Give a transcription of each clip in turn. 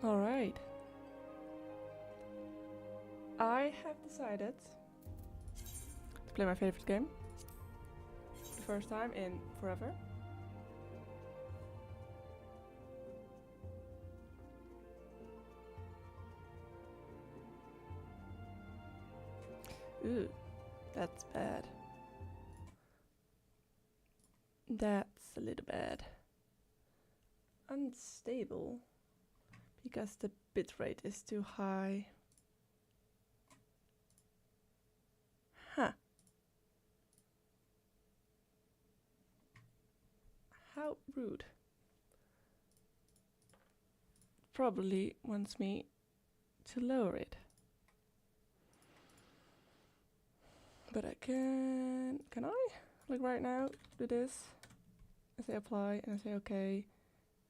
Alright. I have decided to play my favorite game. The first time in forever. Ooh, that's bad. That's a little bad. Unstable. Because the bitrate is too high. Huh. How rude. Probably wants me to lower it. But I can I? Like right now, do this. I say apply and I say okay.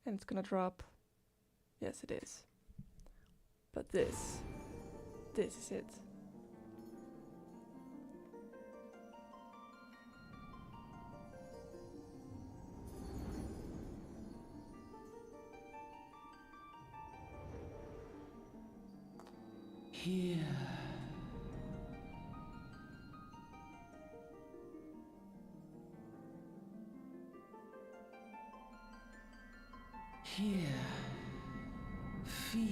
And it's gonna drop. Yes, it is. But this is it. Here. Here. Feel.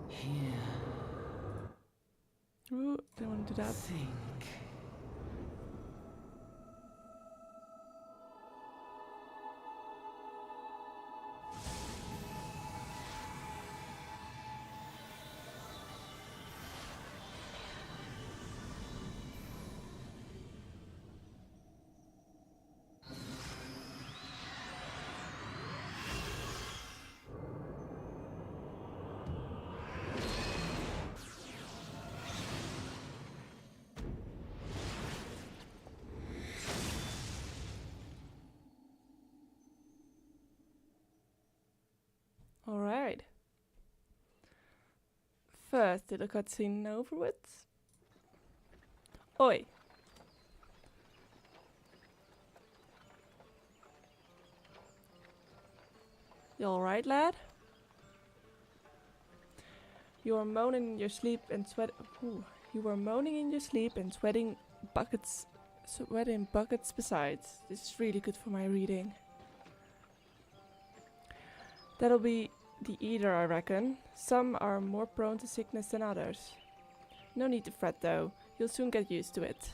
Here. Ooh, don't want to do that. Think. Alright. First little cutscene over with. Oi. You alright, lad? You are moaning in your sleep and sweat. Ooh. You were moaning in your sleep and sweating buckets besides. This is really good for my reading. That'll be the eater, I reckon. Some are more prone to sickness than others. No need to fret though, you'll soon get used to it.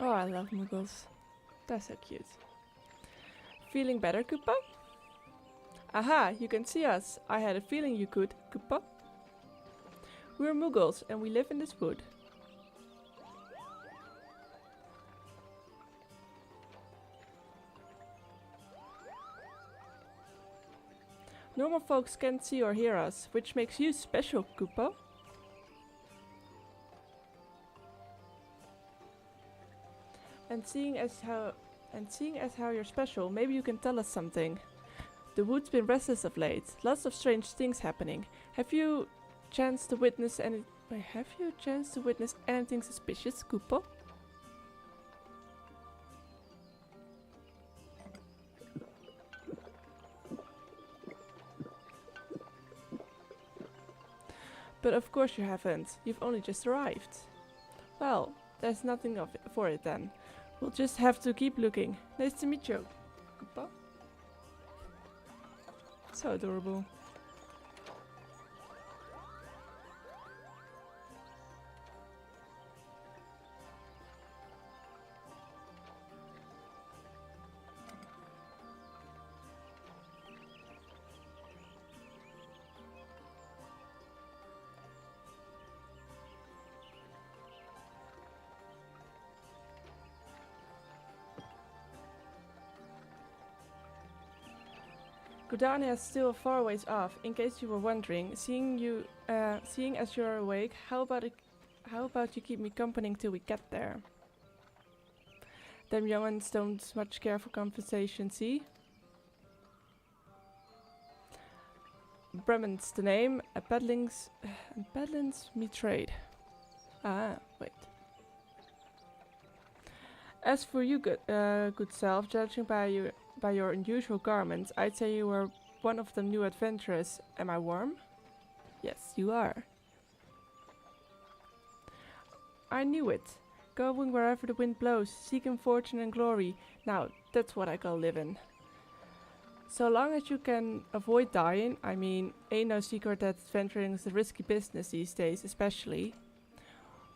Oh, I love Muggles. They're so cute. Feeling better, Koopa? Aha, you can see us. I had a feeling you could, Koopa. We're Muggles and we live in this wood. Normal folks can't see or hear us, which makes you special, Koopa. And seeing as how you're special, maybe you can tell us something. The wood's been restless of late. Lots of strange things happening. Have you chanced to witness anything suspicious, Koopa? But of course you haven't. You've only just arrived. Well, there's nothing for it then. We'll just have to keep looking. Nice to meet you, Koopa. So adorable. Gridania is still a far ways off, in case you were wondering. Seeing as you're awake, how about you keep me company till we get there? Them young'uns don't much care for conversation, see? Bremen's the name, and peddling's me trade. Ah, wait. As for you, good self, judging by your unusual garments, I'd say you were one of them new adventurers. Am I warm? Yes, you are. I knew it. Going wherever the wind blows, seeking fortune and glory. Now, that's what I call living. So long as you can avoid dying, I mean, ain't no secret that adventuring is a risky business these days, especially.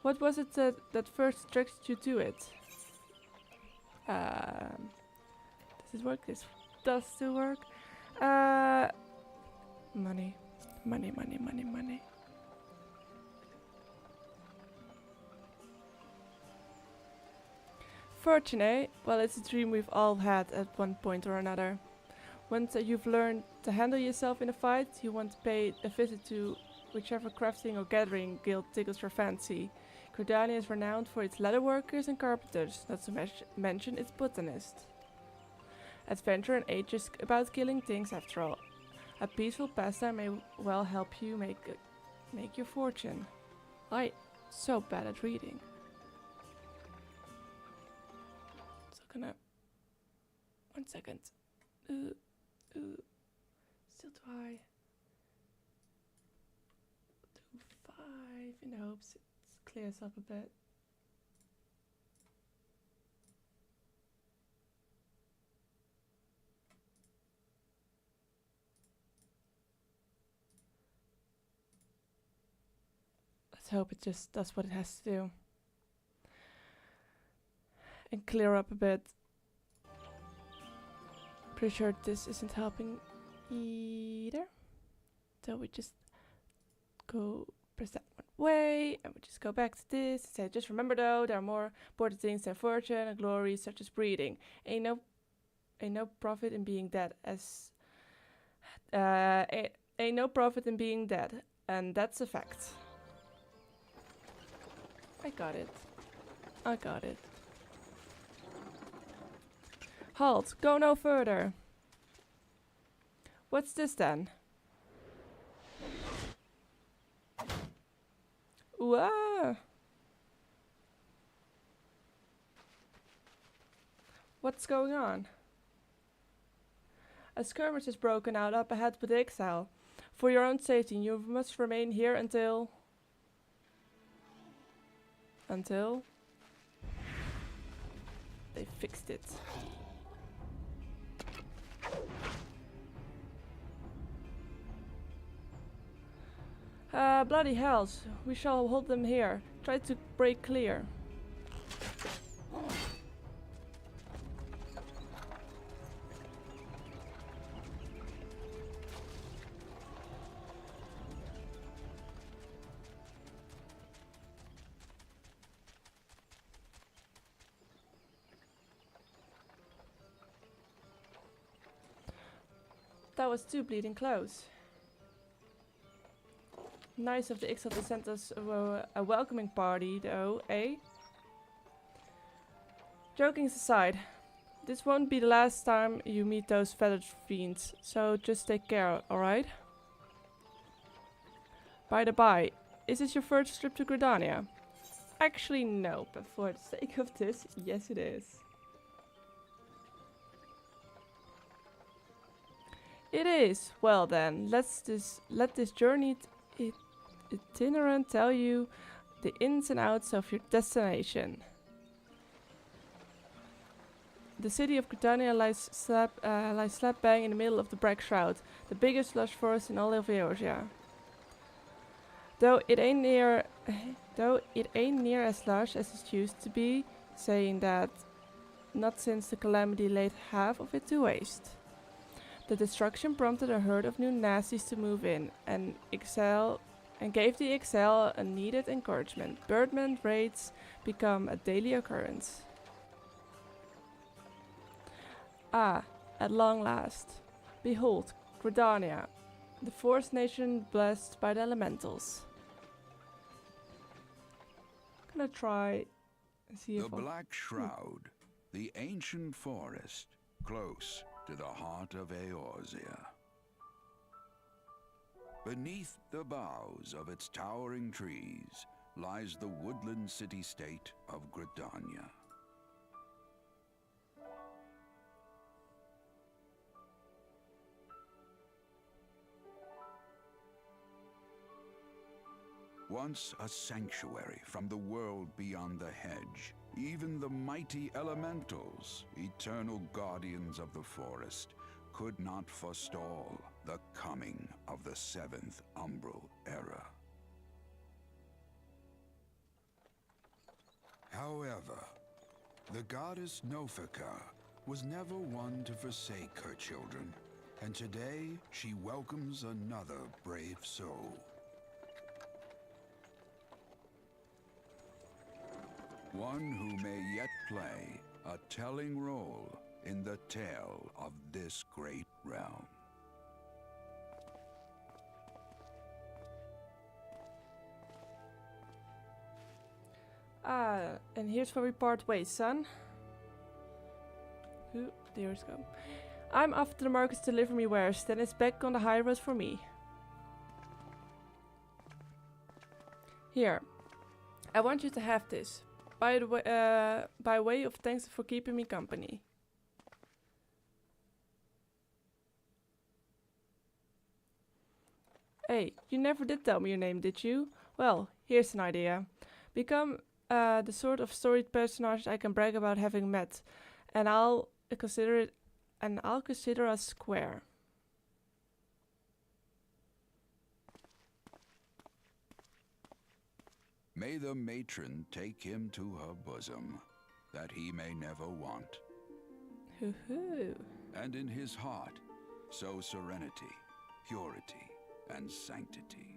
What was it that first attracted you to it? Does this work? This does still work. Money. Money, money, money, money. Fortune, eh? Well, it's a dream we've all had at one point or another. Once you've learned to handle yourself in a fight, you want to pay a visit to whichever crafting or gathering guild tickles your fancy. Gridania is renowned for its leatherworkers and carpenters, not to mention its botanists. Adventure and age is about killing things after all. A peaceful pastime may well help you make your fortune. I'm so bad at reading. So gonna... 1 second. Still too high. Do 5 in hopes it clears up a bit. Let's hope it just does what it has to do. And clear up a bit. Pretty sure this isn't helping either. So we just go press that one way, and we just go back to this and say, just remember though, there are more important things than fortune and glory, such as breeding. Ain't no profit in being dead, ain't no profit in being dead, and that's a fact. I got it. I got it. Halt! Go no further! What's this then? Whoa! What's going on? A skirmish is broken out up ahead with the exile. For your own safety, you must remain here until they fixed it. Bloody hells. We shall hold them here. Try to break clear. That was too bleeding close. Nice of the Ixal to send us a welcoming party, though, eh? Jokings aside, this won't be the last time you meet those feathered fiends, so just take care, alright? By the by, is this your first trip to Gridania? Actually, no, but for the sake of this, yes it is. It is. Well then, let this journey itinerant tell you the ins and outs of your destination. The city of Gridania lies slap bang in the middle of the Black Shroud, the biggest lush forest in all of Eorzea. Though it ain't near as lush as it used to be, saying that, not since the calamity laid half of it to waste. The destruction prompted a herd of new nasties to move in, and gave the Excel a needed encouragement. Birdman raids become a daily occurrence. Ah, at long last. Behold, Gridania, the forest nation blessed by the elementals. Gonna try and see if The Black Shroud, the ancient forest, close to the heart of Eorzea. Beneath the boughs of its towering trees lies the woodland city-state of Gridania. Once a sanctuary from the world beyond the hedge, even the mighty elementals, eternal guardians of the forest, could not forestall the coming of the seventh Umbral era. However, the goddess Nofika was never one to forsake her children, and today she welcomes another brave soul. One who may yet play a telling role in the tale of this great realm. And here's where we part ways, son. Ooh, there's go. I'm off to the markets to deliver me wares, then it's back on the high road for me. Here, I want you to have this. By way of thanks for keeping me company. Hey, you never did tell me your name, did you? Well, here's an idea. Become the sort of storied personage I can brag about having met, and I'll consider us square. May the matron take him to her bosom, that he may never want. Hoo-hoo. And in his heart, sow serenity, purity, and sanctity.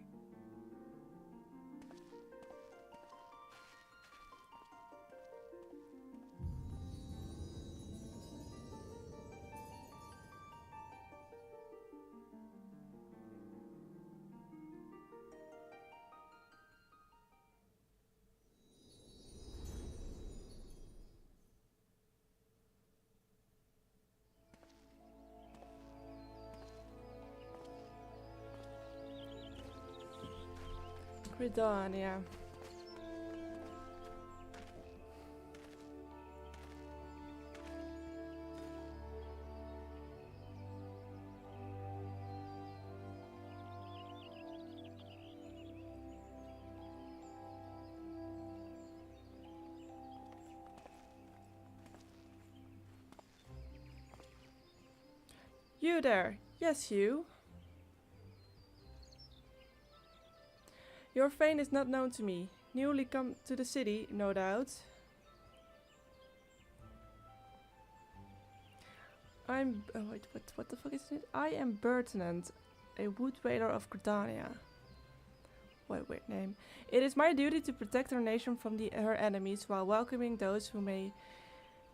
Gridania. You there? Yes, you. Your fame is not known to me. Newly come to the city, no doubt. Wait, what the fuck is it? I am Bertinand, a wood raider of Gridania. What a weird name. It is my duty to protect our nation from her enemies while welcoming those who may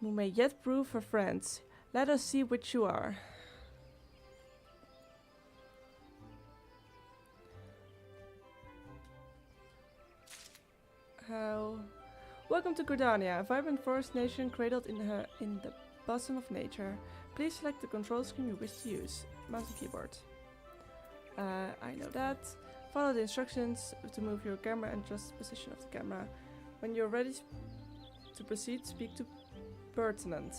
yet prove her friends. Let us see which you are. Welcome to Gridania, a vibrant forest nation cradled in the bosom of nature. Please select the control scheme you wish to use. Mouse and keyboard. I know that. Follow the instructions to move your camera and adjust the position of the camera. When you're ready to proceed, speak to Bertinand.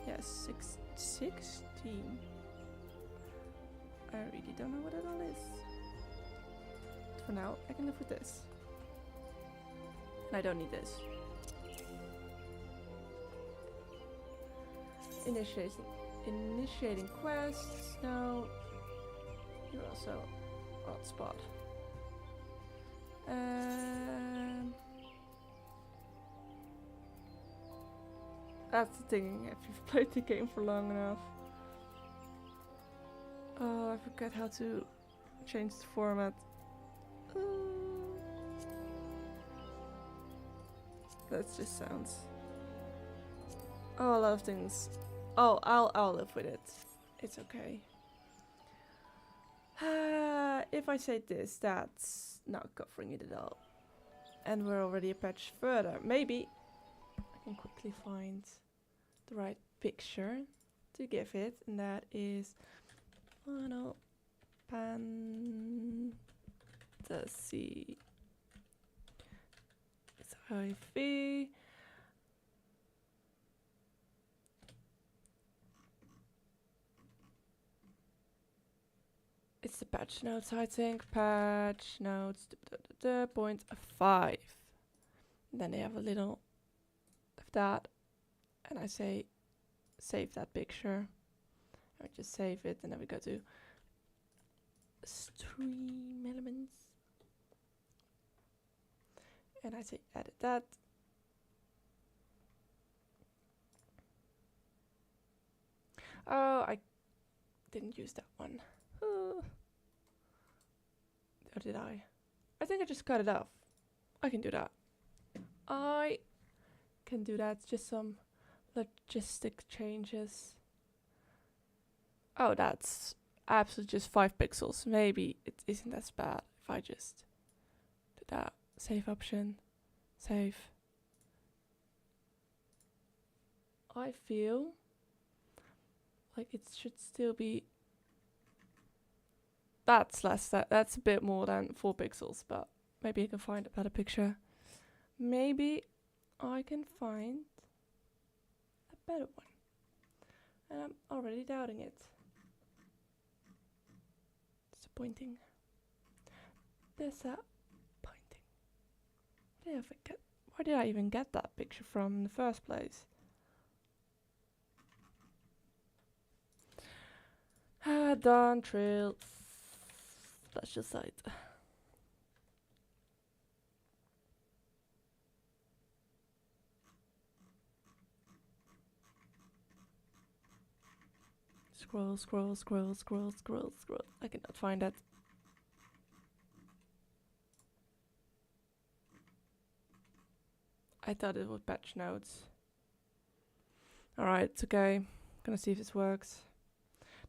Yes, 16. I really don't know what that all is. But for now, I can live with this. And I don't need this. Initiating quests. No. You're also on spot. That's the thing if you've played the game for long enough. Oh, I forgot how to change the format. That just sounds. Oh, a lot of things. Oh, I'll live with it. It's okay. If I say this, that's not covering it at all. And we're already a patch further. Maybe I can quickly find the right picture to give it, and that is Final Fantasy XIV. It's the patch notes, I think. Patch notes, 0.5. Then they have a little of that, and I say save that picture. I just save it, and then we go to stream elements, and I say edit that. Oh, I didn't use that one. Or did I? I think I just cut it off. I can do that. I can do that. Just some logistic changes. Oh, that's absolutely just 5 pixels. Maybe it isn't as bad if I just do that. Save option. Save. I feel like it should still be. That's less. That's a bit more than 4 pixels, but maybe I can find a better picture. Maybe I can find a better one. And I'm already doubting it. Disappointing. Disappointing. Where did I even get that picture from in the first place? Dawn Trail Special Site. Scroll, scroll, scroll, scroll, scroll, scroll. I cannot find it. I thought it was patch notes. Alright, it's okay. Gonna see if this works.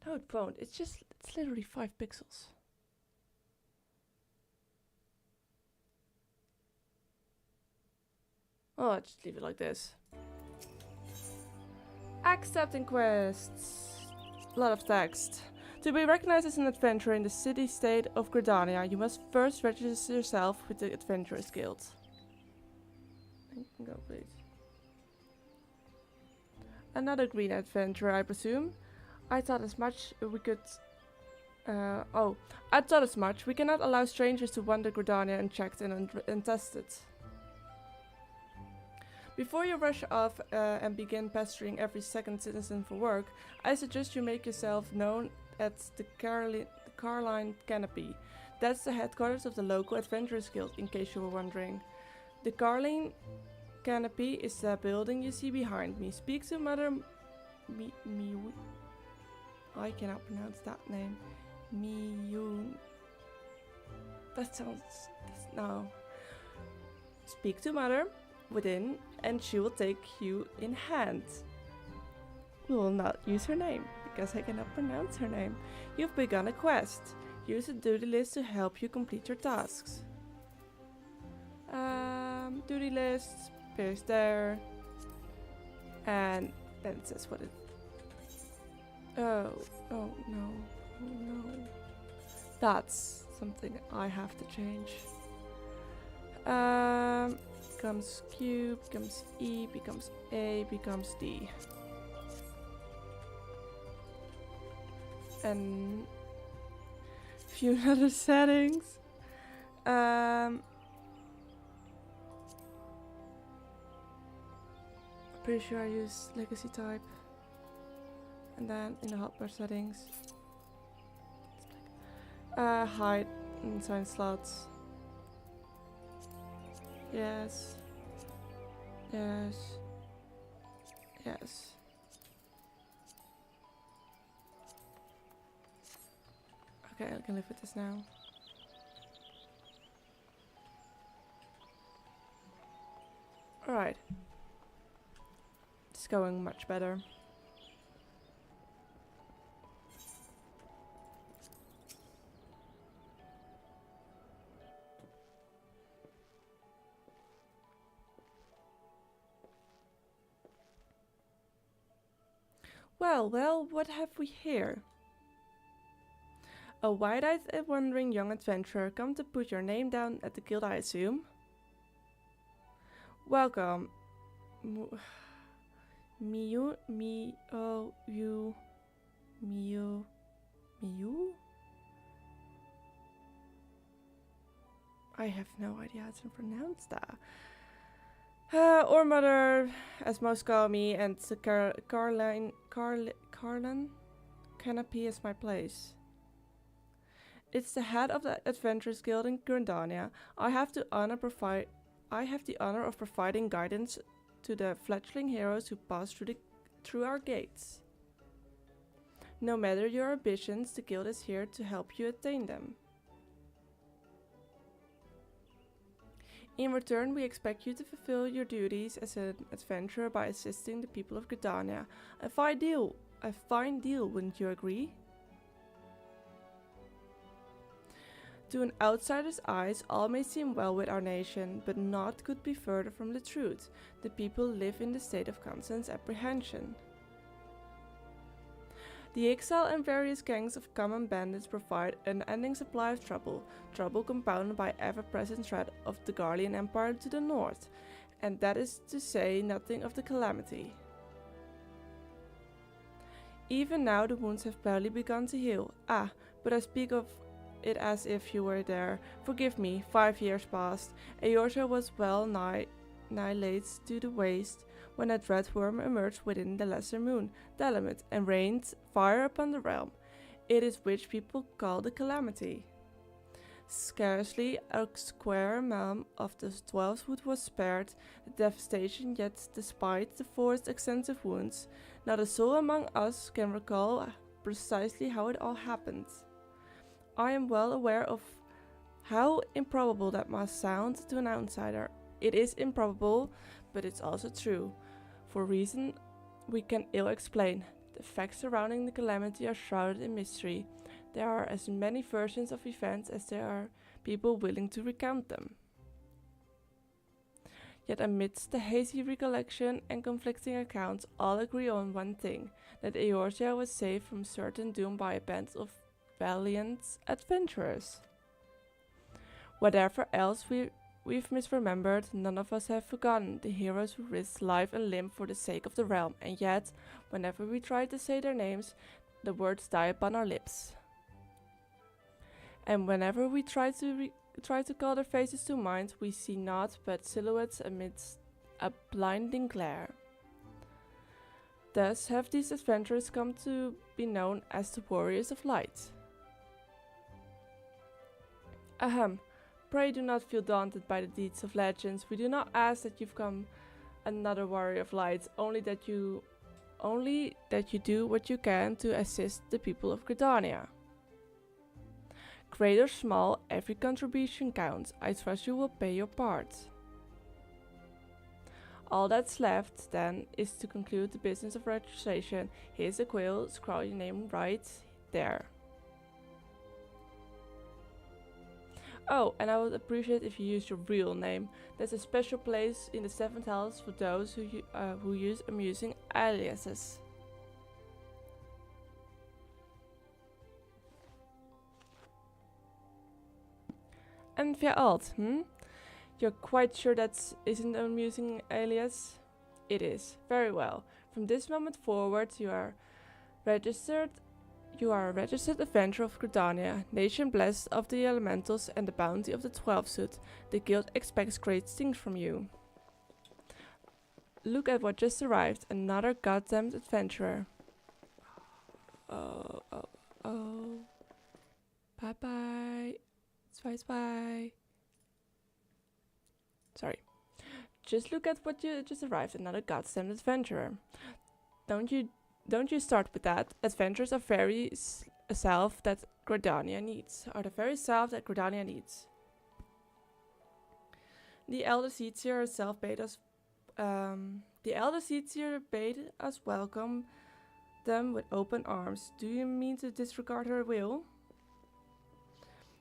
No, it won't. It's literally 5 pixels. Oh, I'll just leave it like this. Accepting quests. A lot of text. To be recognized as an adventurer in the city-state of Gridania, you must first register yourself with the Adventurers Guild. You can go, please. Another green adventurer, I presume. I thought as much. I thought as much. We cannot allow strangers to wander Gridania unchecked and untested. Before you rush off and begin pestering every second citizen for work, I suggest you make yourself known at the Carline Canopy. That's the headquarters of the local Adventurers Guild, in case you were wondering. The Carline Canopy is the building you see behind me. Speak to Mother I cannot pronounce that name. Miyun. That sounds... no. Speak to Mother within, and she will take you in hand. We will not use her name, because I cannot pronounce her name. You've begun a quest. Use the duty list to help you complete your tasks. Duty list, appears there. And then it says what it... oh no, oh no. That's something I have to change. Becomes Q, becomes E, becomes A, becomes D. And a few other settings. Pretty sure I use legacy type. And then in the hotbar settings, hide and sign slots. Yes. Yes. Yes. Okay, I can live with this now. Alright. It's going much better. Well, what have we here? A wide-eyed and wandering young adventurer, come to put your name down at the guild, I assume? Welcome. Miu? I have no idea how to pronounce that. Or mother, as most call me, and Carlin Canopy is my place. It's the head of the Adventurers Guild in Gridania. I have the honor of providing guidance to the fledgling heroes who pass through our gates. No matter your ambitions, the guild is here to help you attain them. In return, we expect you to fulfill your duties as an adventurer by assisting the people of Gridania. A fine deal, wouldn't you agree? To an outsider's eyes, all may seem well with our nation, but naught could be further from the truth. The people live in the state of constant apprehension. The exile and various gangs of common bandits provide an unending supply of trouble compounded by ever-present threat of the Garlean Empire to the north, and that is to say nothing of the calamity. Even now the wounds have barely begun to heal. But I speak of it as if you were there. Forgive me, 5 years passed. Eorzea was well nigh laid to the waste when a dread worm emerged within the lesser moon, Dalamut, and rained fire upon the realm. It is which people call the calamity. Scarcely a square mile of the 12th was spared the devastation, yet despite the forest's extensive wounds, not a soul among us can recall precisely how it all happened. I am well aware of how improbable that must sound to an outsider. It is improbable, but it's also true. For a reason we can ill explain. The facts surrounding the calamity are shrouded in mystery. There are as many versions of events as there are people willing to recount them. Yet amidst the hazy recollection and conflicting accounts, all agree on one thing, that Eorzea was saved from certain doom by a band of valiant adventurers. Whatever else we've misremembered, none of us have forgotten the heroes who risked life and limb for the sake of the realm, and yet, whenever we try to say their names, the words die upon our lips. And whenever we try to call their faces to mind, we see naught but silhouettes amidst a blinding glare. Thus have these adventurers come to be known as the Warriors of Light. Ahem. Pray do not feel daunted by the deeds of legends. We do not ask that you become another warrior of light, only that you do what you can to assist the people of Gridania. Great or small, every contribution counts. I trust you will pay your part. All that's left, then, is to conclude the business of registration. Here's a quill, scroll your name right there. Oh, and I would appreciate if you use your real name. There's a special place in the 7th house for those who use amusing aliases. And Alt, You're quite sure that isn't an amusing alias? It is. Very well. From this moment forward, you are a registered adventurer of Gridania, nation blessed of the elementals and the bounty of the 12th suit. The guild expects great things from you. Look at what just arrived, another goddamned adventurer. Oh. Bye. Bye. Sorry. Just look at what just arrived, another goddamned adventurer. Don't you start with that. Adventurers are very self that Gridania needs. The elder Seetsier herself bade us welcome them with open arms. Do you mean to disregard her will?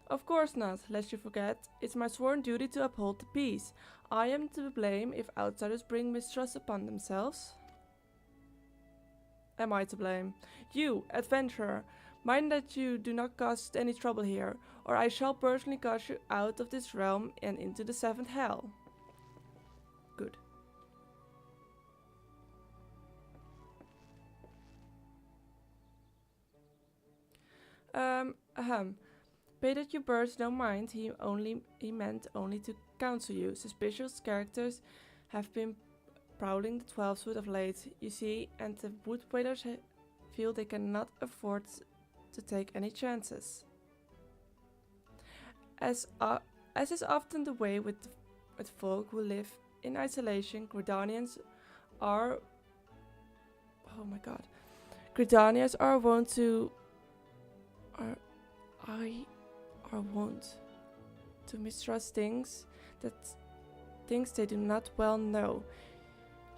Of course not, lest you forget. It's my sworn duty to uphold the peace. I am to blame if outsiders bring mistrust upon themselves. am I to blame? You, adventurer, mind that you do not cause any trouble here, or I shall personally cast you out of this realm and into the 7th hell. Good. Ahem. Pay that you birds don't mind, he meant only to counsel you. Suspicious characters have been prowling the 12th wood of late, you see, and the wood dwellers feel they cannot afford to take any chances. As is often the way with folk who live in isolation, Gridanians are... Oh my god. Gridanians are wont to... are wont to mistrust things they do not well know.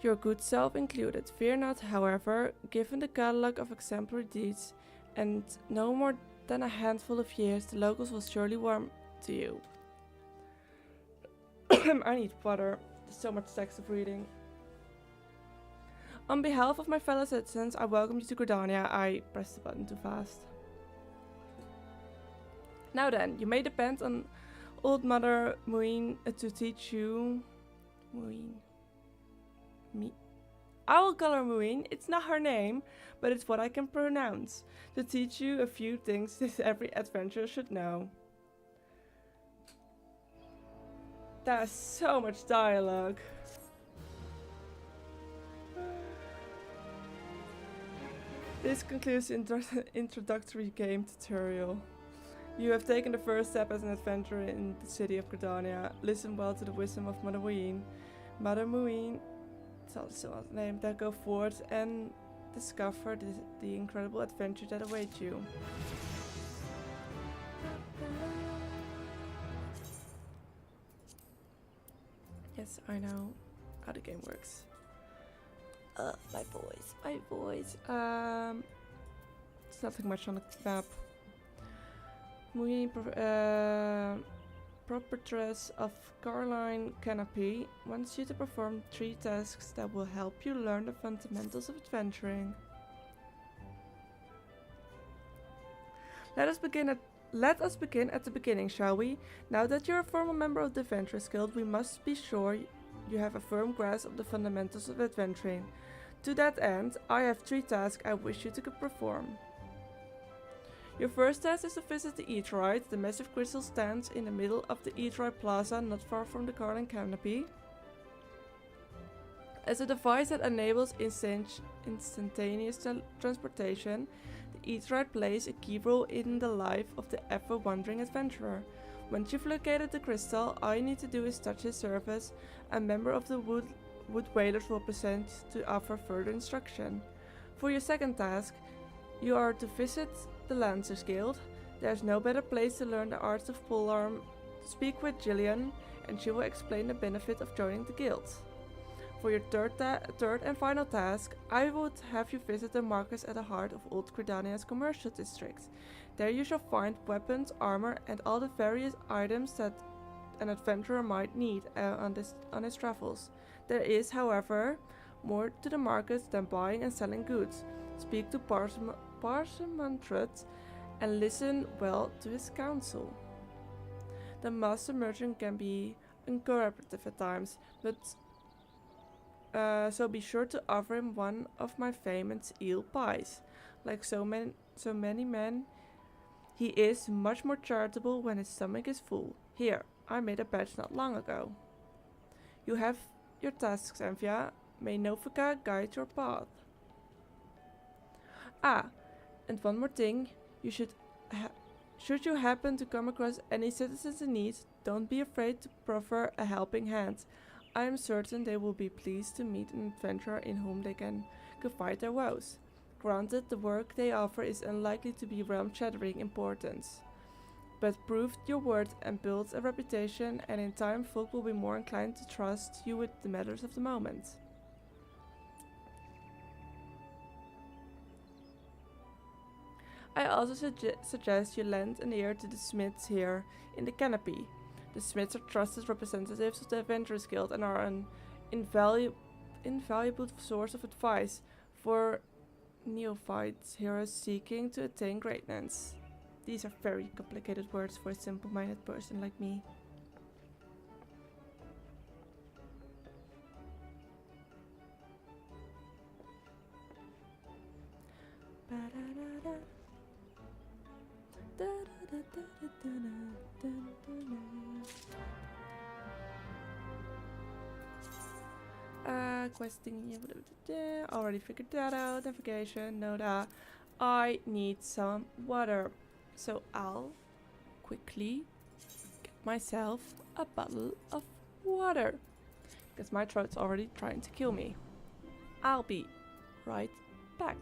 Your good self included. Fear not, however, given the catalogue of exemplary deeds, and no more than a handful of years, the locals will surely warm to you. I need water. There's so much text of reading. On behalf of my fellow citizens, I welcome you to Gridania. I pressed the button too fast. Now then, you may depend on Old Mother Muin to teach you... I will call her Muin. It's not her name, but it's what I can pronounce. To teach you a few things that every adventurer should know. That's so much dialogue. This concludes the introductory game tutorial. You have taken the first step as an adventurer in the city of Gridania. Listen well to the wisdom of Mother Muin. Mother Muin, it's also a name, that go forth and discover the incredible adventure that awaits you. Yes, I know how the game works. My voice. There's nothing much on the map. Muin, proprietress of Caroline Canopy, wants you to perform 3 tasks that will help you learn the fundamentals of adventuring. Let us begin at the beginning, shall we? Now that you're a former member of the Adventurers Guild, we must be sure you have a firm grasp of the fundamentals of adventuring. To that end, I have 3 tasks I wish you to perform. Your first task is to visit the Eaterite. The massive crystal stands in the middle of the Eaterite Plaza, not far from the Caroline Canopy. As a device that enables instantaneous transportation, the Eaterite plays a key role in the life of the ever-wandering adventurer. Once you've located the crystal, all you need to do is touch his surface. A member of the Wood Whalers will present to offer further instruction. For your second task, you are to visit the Lancers Guild. There's no better place to learn the arts of polearm. Speak with Gillian, and she will explain the benefit of joining the guild. For your third and final task, I would have you visit the markets at the heart of Old Gridania's commercial district. There you shall find weapons, armor, and all the various items that an adventurer might need on his travels. There is, however, more to the markets than buying and selling goods. Speak to Parsimantret and listen well to his counsel. The master merchant can be uncooperative at times, but so be sure to offer him one of my famous eel pies. Like so many men, he is much more charitable when his stomach is full. Here, I made a batch not long ago. You have your tasks, Amphia. May Novika guide your path. And one more thing, should you happen to come across any citizens in need, don't be afraid to proffer a helping hand. I am certain they will be pleased to meet an adventurer in whom they can confide their woes. Granted, the work they offer is unlikely to be realm-shattering importance, but prove your worth and build a reputation, and in time folk will be more inclined to trust you with the matters of the moment. I also suggest you lend an ear to the smiths here in the Canopy. The smiths are trusted representatives of the Adventurers Guild and are an invaluable source of advice for Neophytes, heroes seeking to attain greatness. These are very complicated words for a simple-minded person like me. Questing, already figured that out. Navigation, no da. I need some water, so I'll quickly get myself a bottle of water, because my throat's already trying to kill me. I'll be right back.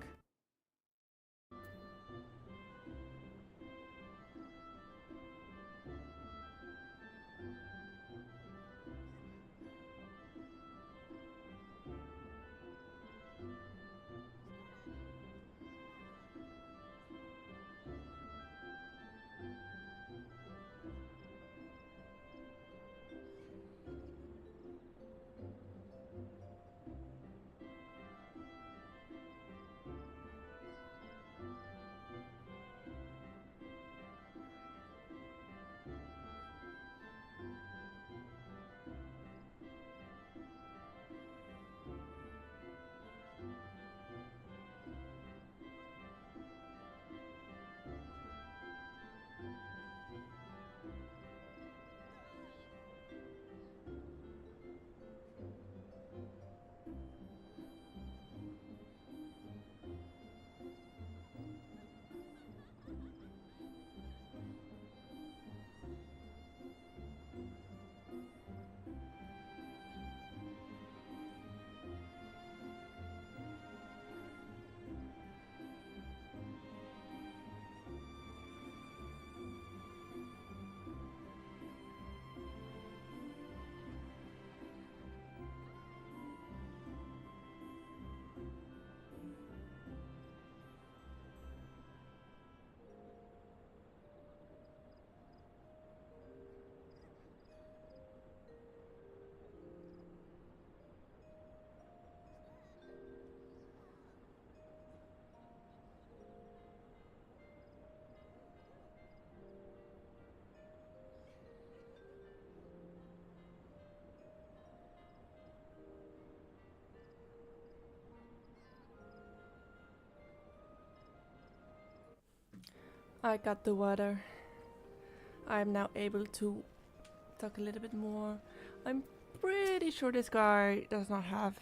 I got the water. I am now able to talk a little bit more. I'm pretty sure this guy does not have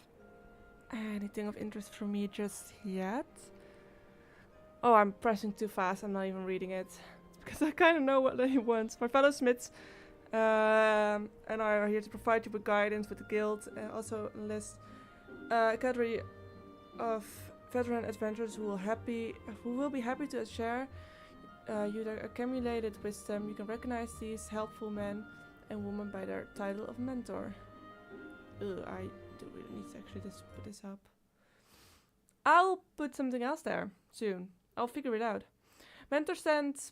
anything of interest for me just yet. Oh, I'm pressing too fast. I'm not even reading it. It's because I kind of know what he wants. My fellow smiths and I are here to provide you with guidance with the guild, and also enlist a cadre of veteran adventurers who will be happy to share your accumulated wisdom. You can recognize these helpful men and women by their title of mentor. Ugh, I do really need to actually just put this up. I'll put something else there soon. I'll figure it out. Mentor stands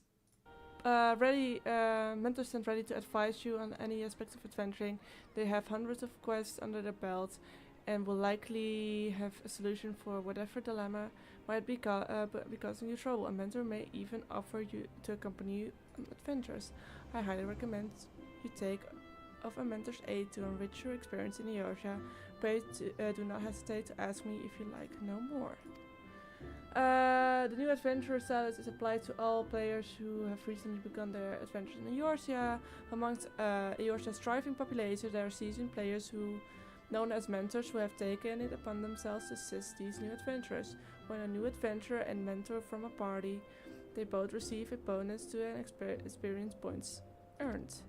ready to advise you on any aspects of adventuring. They have hundreds of quests under their belt and will likely have a solution for whatever dilemma might be causing you trouble. A mentor may even offer you to accompany you on adventures. I highly recommend you take of a mentor's aid to enrich your experience in Eorzea. Please do not hesitate to ask me if you like to know more. The new adventurer status is applied to all players who have recently begun their adventures in Eorzea. Amongst Eorzea's thriving population, there are seasoned players known as mentors who have taken it upon themselves to assist these new adventurers. When a new adventurer and mentor from a party, they both receive a bonus to an experience points earned.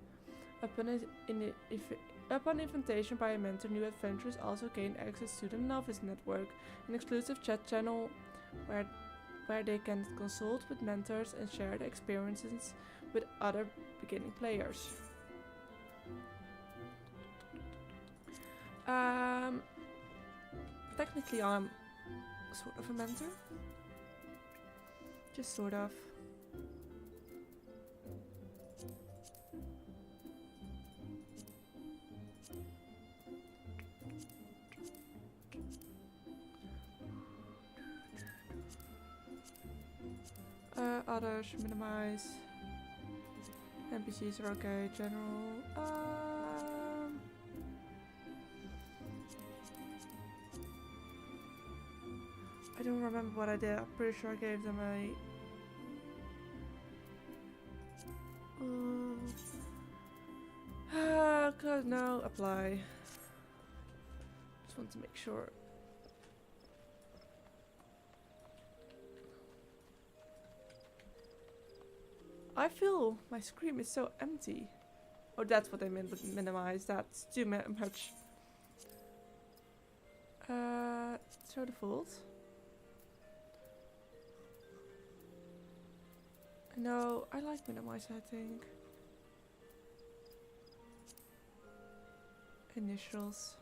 Upon invitation by a mentor, new adventurers also gain access to the Novice Network, an exclusive chat channel where they can consult with mentors and share their experiences with other beginning players. Technically I'm sort of a mentor. Just sort of. Others, minimize. NPCs are okay. General. I don't remember what I did. I'm pretty sure I gave them a. No, apply. Just want to make sure. I feel my screen is so empty. Oh, that's what I meant with minimize. That's too much. Show default. No, I like minimize, I think. Initials.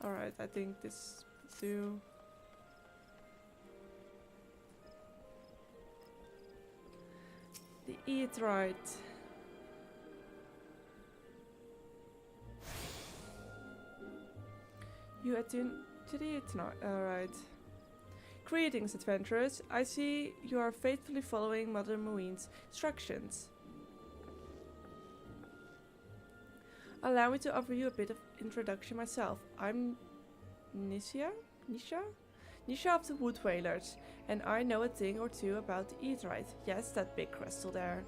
Alright, I think this will do. The eat right. You attune to the eat not. Alright. Greetings, adventurers. I see you are faithfully following Mother Muin's instructions. Allow me to offer you a bit of introduction myself. I'm Nisha of the Wood Whalers, and I know a thing or two about the Aetheryte. Yes, that big crystal there.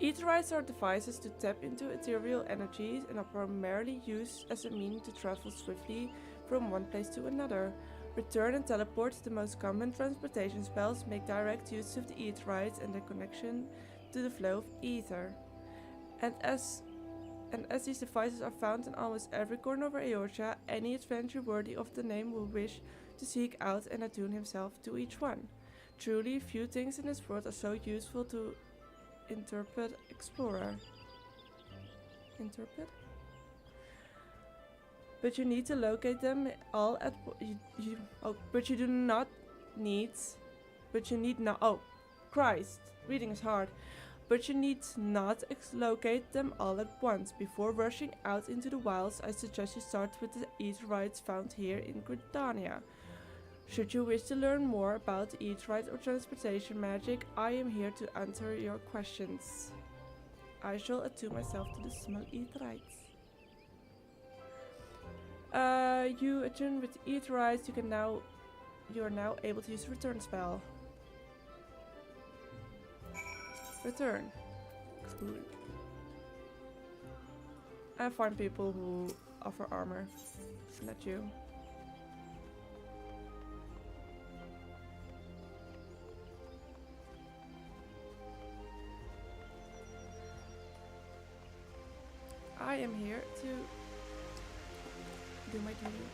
Aetherites are devices to tap into ethereal energies and are primarily used as a means to travel swiftly from one place to another. Return and teleport, the most common transportation spells, make direct use of the Aetherites and their connection to the flow of ether. And as these devices are found in almost every corner of Eorzea, any adventurer worthy of the name will wish to seek out and attune himself to each one. Truly, few things in this world are so useful to interpret explorer. Interpret? But you need to locate them all at but you do not need. But you need not. Oh, Christ! Reading is hard. But you need not locate them all at once. Before rushing out into the wilds, I suggest you start with the Aetherites found here in Gridania. Should you wish to learn more about Aetherite or transportation magic, I am here to answer your questions. I shall attune myself to the small Aetherites. You attune with Aetherites, you are now able to use a return spell. Return. Exclude. I find people who offer armor. Not you. I am here to do my duty.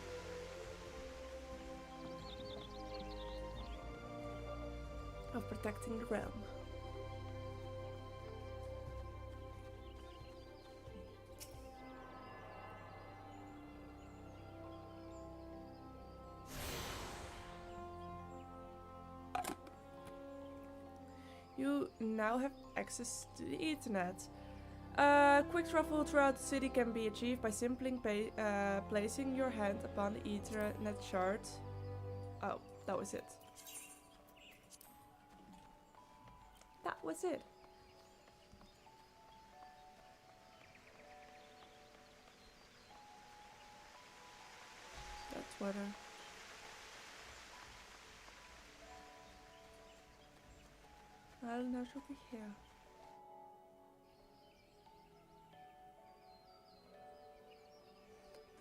Of protecting the realm. You now have access to the internet. Quick travel throughout the city can be achieved by simply placing your hand upon the Ethernet shard. Oh, that was it. That was it. That's water. Well, now she'll be here.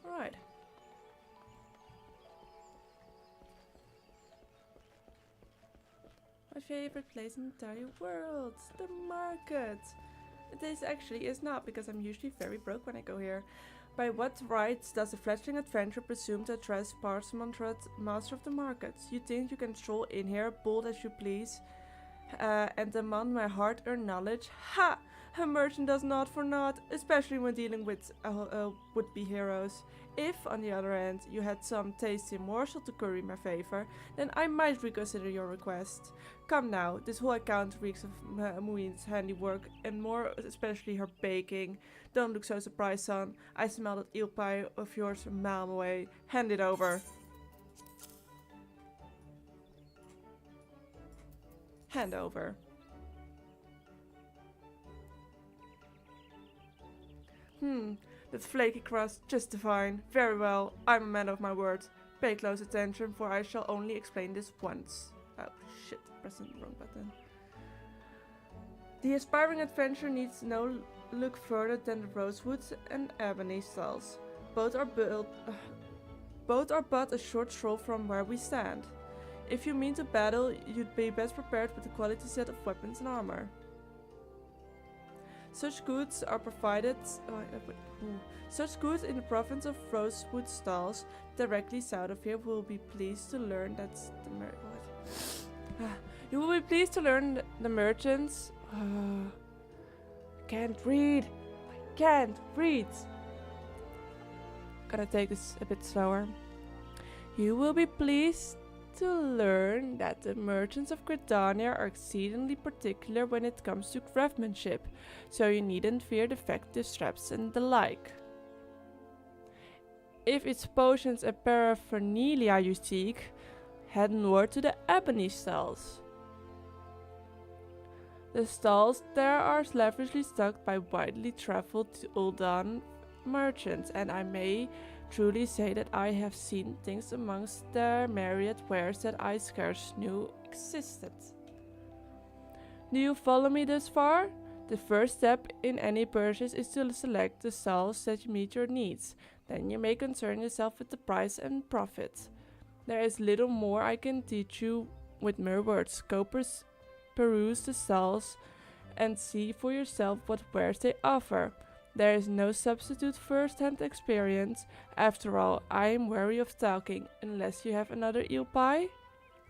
Alright. My favorite place in the entire world, the market. This actually is not, because I'm usually very broke when I go here. By what rights does a fledgling adventurer presume to address Parsimondred, master of the markets? You think you can stroll in here, bold as you please, and demand my hard-earned knowledge? Ha! A merchant does not for naught, especially when dealing with would-be heroes. If, on the other hand, you had some tasty morsel to curry my favor, then I might reconsider your request. Come now, this whole account reeks of Muin's handiwork, and more especially her baking. Don't look so surprised, son. I smell that eel pie of yours a mile away. Hand it over. Hand over. That flaky crust, just divine. Very well, I'm a man of my word. Pay close attention, for I shall only explain this once. Oh shit, pressing the wrong button. The aspiring adventurer needs no look further than the rosewoods and ebony stalls. Both are but a short stroll from where we stand. If you mean to battle, you'd be best prepared with a quality set of weapons and armor. Such goods are provided. Such goods in the province of Rosewood Stalls, directly south of here, will be pleased to learn that you will be pleased to learn the merchants. Can't read. I can't read. Gonna take this a bit slower. You will be pleased to learn that the merchants of Gridania are exceedingly particular when it comes to craftsmanship, so you needn't fear defective straps and the like. If it's potions and paraphernalia you seek, head north to the ebony stalls. The stalls there are lavishly stocked by widely traveled Uldan merchants, and I may truly say that I have seen things amongst their myriad wares that I scarce knew existed. Do you follow me thus far? The first step in any purchase is to select the stalls that meet your needs. Then you may concern yourself with the price and profit. There is little more I can teach you with mere words. Go peruse the stalls and see for yourself what wares they offer. There is no substitute first-hand experience. After all, I am weary of talking, unless you have another eel pie.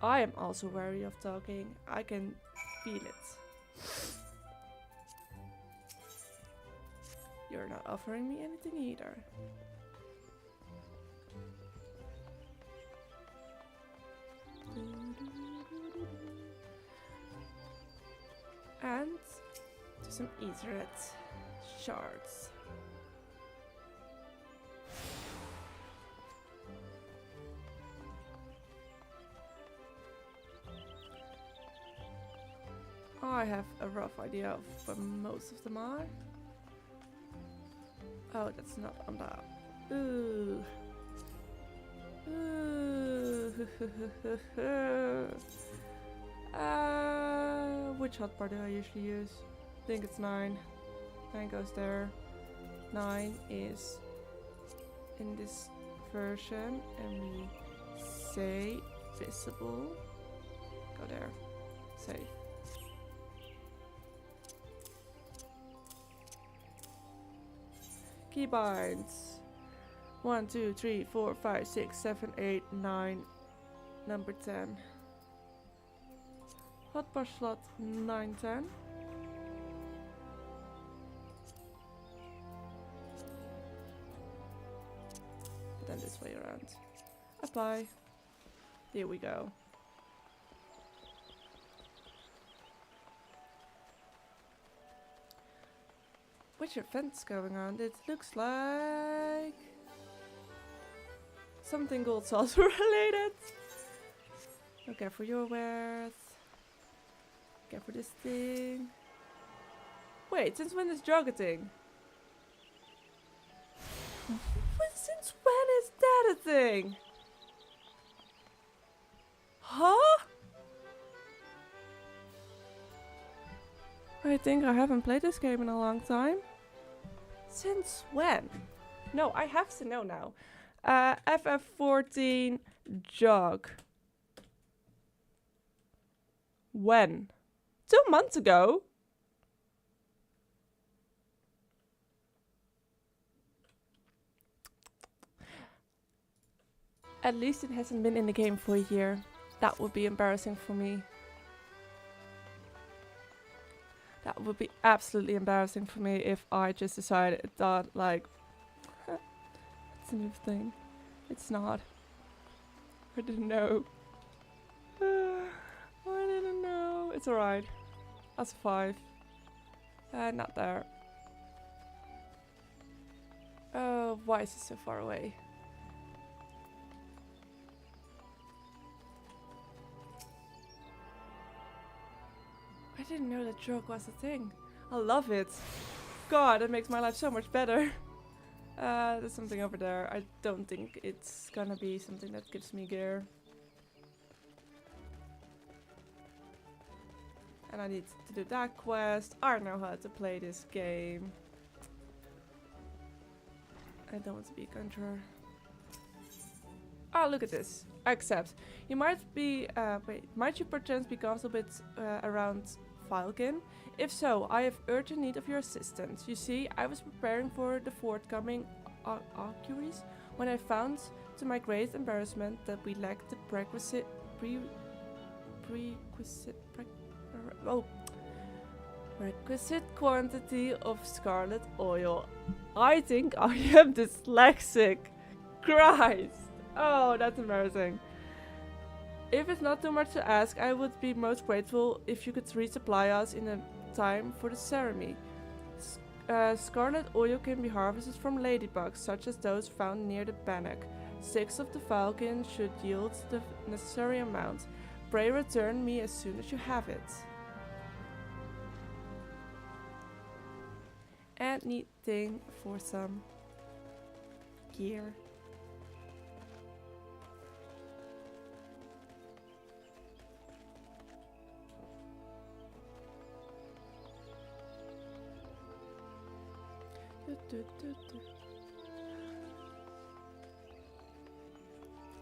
I am also weary of talking. I can feel it. You're not offering me anything either. And to some Ethernet shards. I have a rough idea of where most of them are. Oh, that's not on that. Ooh. Which hotbar do I usually use? I think it's 9. 9 goes there. 9 is in this version, and we say visible. Go there. Save. Keybinds. 1, 2, 3, 4, 5, 6, 7, 8, 9. Number 10. Hotbar slot 9, 10. Then this way around. Apply. Here we go. Which event's going on? It looks like something gold sauce related. Okay, for your wares. Okay, for this thing. Wait, since when is jogging? Since when is that a thing? Huh? I think I haven't played this game in a long time. Since when? No, I have to know now. FF14 jog. When? 2 months ago? At least it hasn't been in the game for a year. That would be embarrassing for me. That would be absolutely embarrassing for me if I just decided that, like, it's a new thing. It's not. I didn't know. I didn't know. It's alright. I'll survive. Not there. Why is he so far away? I didn't know that joke was a thing. I love it. God, it makes my life so much better. There's something over there. I don't think it's gonna be something that gives me gear. And I need to do that quest. I know how to play this game. I don't want to be a conjurer. Oh, look at this. Accept. You might be, might you perchance be comfortable with around Falcon? If so, I have urgent need of your assistance. You see, I was preparing for the forthcoming auguries when I found, to my great embarrassment, that we lacked the requisite quantity of scarlet oil. I think I am dyslexic. Christ. Oh, that's embarrassing. If it's not too much to ask, I would be most grateful if you could resupply us in a time for the ceremony. Scarlet oil can be harvested from ladybugs, such as those found near the bannock. 6 of the falcon should yield the necessary amount. Pray return me as soon as you have it. Anything for some gear.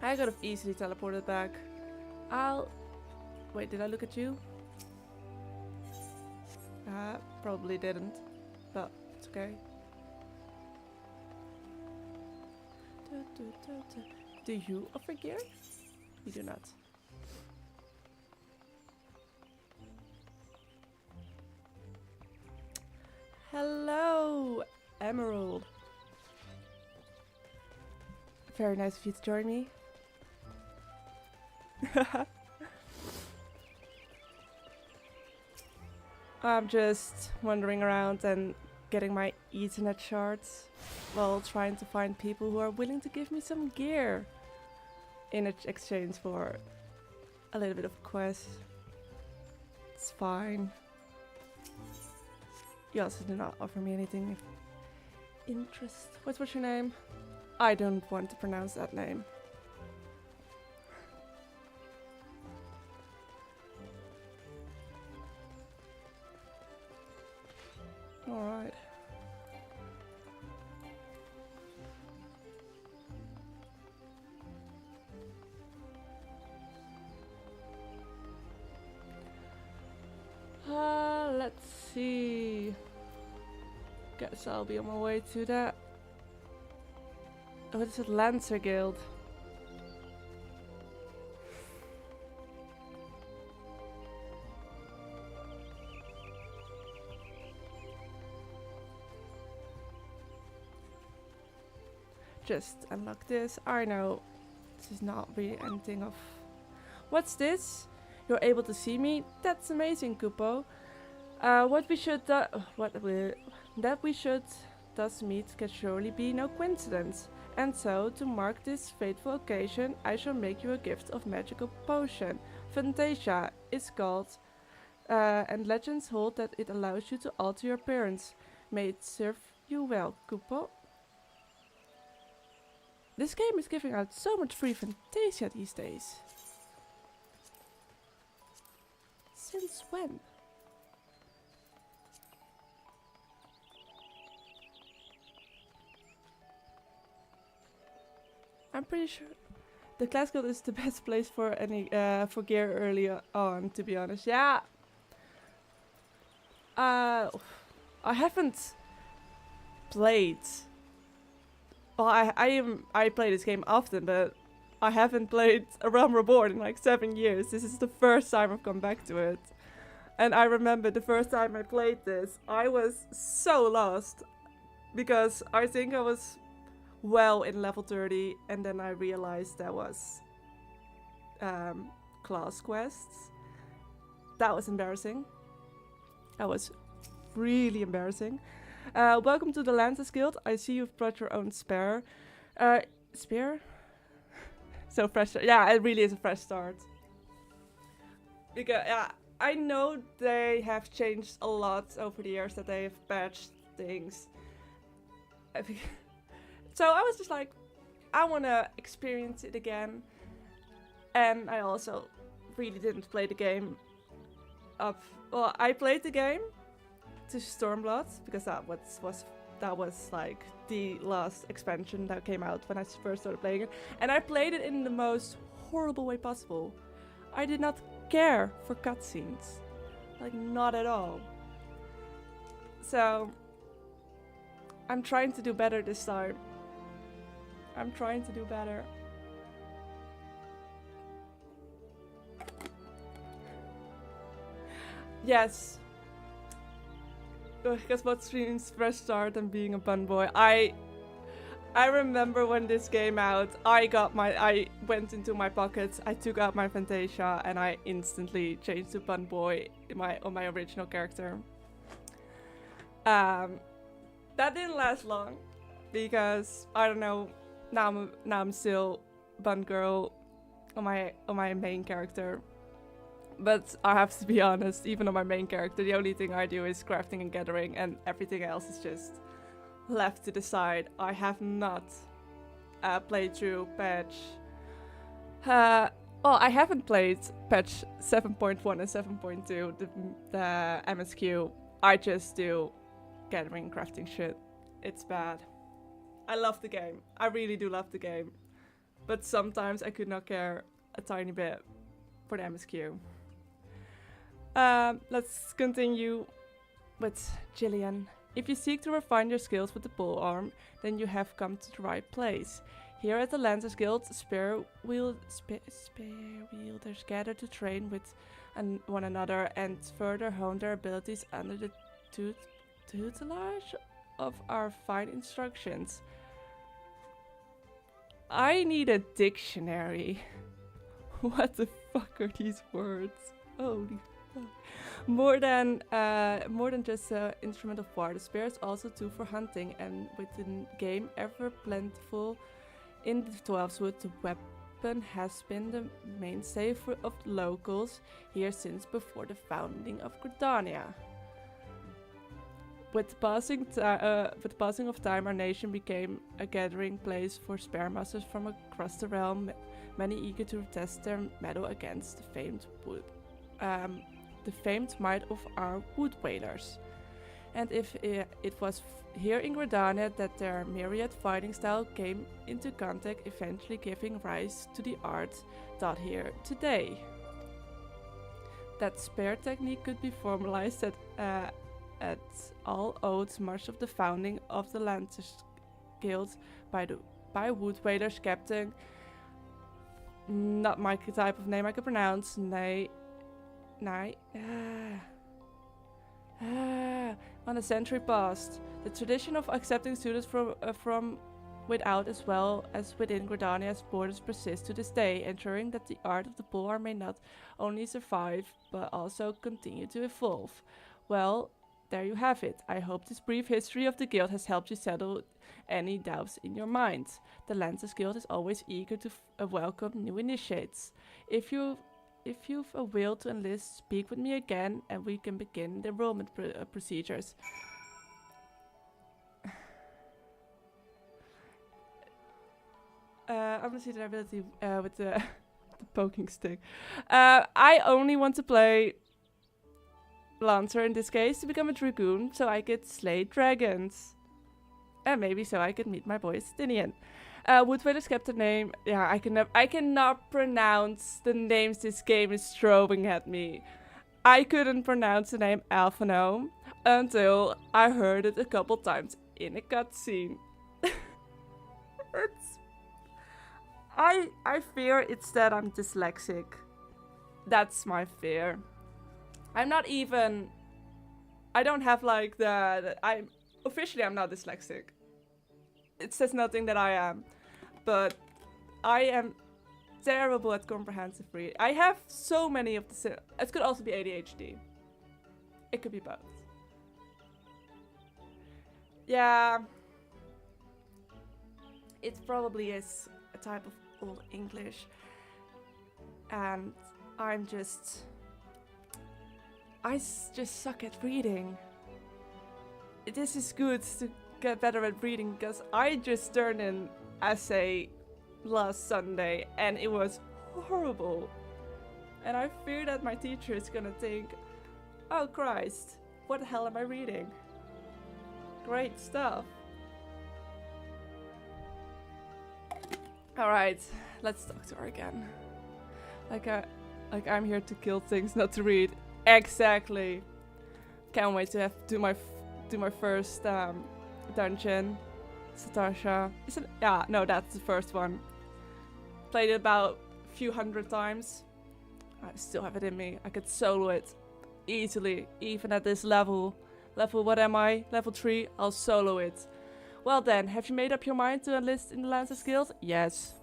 I could have easily teleported back. Wait, did I look at you? Probably didn't, but it's okay. Do you offer gear? You do not. Hello, Emerald. Very nice of you to join me. I'm just wandering around and getting my Ethernet shards while trying to find people who are willing to give me some gear in exchange for a little bit of quest. It's fine. You also do not offer me anything of interest. What's your name? I don't want to pronounce that name. Alright. Let's see. Guess I'll be on my way to that. What is it? Lancer Guild. Just unlock this. I know this is not really anything of. What's this? You're able to see me? That's amazing, Kupo. That we should thus meet can surely be no coincidence. And so, to mark this fateful occasion, I shall make you a gift of magical potion. Fantasia is called, and legends hold that it allows you to alter your appearance. May it serve you well, Kupo. This game is giving out so much free Fantasia these days. Since when? I'm pretty sure the class guild is the best place for any for gear early on, to be honest. Yeah. I haven't played. Well, I play this game often, but I haven't played A Realm Reborn in like 7 years. This is the first time I've come back to it. And I remember the first time I played this, I was so lost. Because I think I was well in level 30, and then I realized there was class quests. That was embarrassing. That was really embarrassing. Welcome to the Lancers Guild. I see you've brought your own spear. Spear? So fresh. Yeah, it really is a fresh start. Because I know they have changed a lot over the years, that they have patched things. So I was just like, I want to experience it again. And I also really didn't play the game up. Well, I played the game to Stormblood because that was like the last expansion that came out when I first started playing it, and I played it in the most horrible way possible. I did not care for cutscenes, like not at all. So I'm trying to do better this time. I'm trying to do better. Yes. Because what streams fresh start and being a bun boy. I remember when this came out, I went into my pockets, I took out my Fantasia, and I instantly changed to bun boy on my original character. That didn't last long because I don't know. Now I'm still bun girl on my main character. But I have to be honest, even on my main character, the only thing I do is crafting and gathering, and everything else is just left to the side. I have not played through patch... well, I haven't played patch 7.1 and 7.2, the MSQ. I just do gathering and crafting shit. It's bad. I love the game. I really do love the game. But sometimes I could not care a tiny bit for the MSQ. Let's continue with Jillian. If you seek to refine your skills with the pole arm, then you have come to the right place. Here at the Lancers Guild, spear wielders gather to train with one another and further hone their abilities under the tutelage of our fine instructions. I need a dictionary. What the fuck are these words? Holy fuck. More than just an instrument of war, the spear is also a tool for hunting, and within game ever plentiful in the 12th, the weapon has been the mainstay of the locals here since before the founding of Gridania. With the passing of time, our nation became a gathering place for spearmasters from across the realm, many eager to test their mettle against the famed might of our wood whalers. And if it was here in Gridania that their myriad fighting style came into contact, eventually giving rise to the art taught here today. That spear technique could be formalized at all odes much of the founding of the Lancers Guild by wood whalers captain, not my type of name I can pronounce, on a century past. The tradition of accepting students from without as well as within Gridania's borders persists to this day, ensuring that the art of the polearm may not only survive, but also continue to evolve. Well, there you have it. I hope this brief history of the guild has helped you settle any doubts in your mind. The Lancers Guild is always eager to welcome new initiates. If you've a will to enlist, speak with me again and we can begin the enrollment procedures. I'm gonna see the ability with the poking stick. I only want to play Lancer in this case to become a dragoon so I could slay dragons. And maybe so I could meet my boy Stinian. Woodwalers kept the name. Yeah, I cannot pronounce the names this game is throwing at me. I couldn't pronounce the name Alphano until I heard it a couple times in a cutscene. I fear it's that I'm dyslexic. That's my fear. I'm not even. I don't have like I'm officially I'm not dyslexic. It says nothing that I am, but I am terrible at comprehensive reading. I have so many of the. It could also be ADHD. It could be both. Yeah, it probably is a type of Old English, and I'm just just suck at reading. This is good to get better at reading because I just turned in essay last Sunday and it was horrible. And I fear that my teacher is gonna think, oh Christ, what the hell am I reading? Great stuff. Alright, let's talk to her again. Like I'm here to kill things, not to read. Exactly. Can't wait to have do my first dungeon. Satasha. Yeah, no, that's the first one. Played it about a few hundred times. I still have it in me. I could solo it easily, even at this level. Level, what am I? Level 3, I'll solo it. Well then, have you made up your mind to enlist in the Lancers Guild? Yes.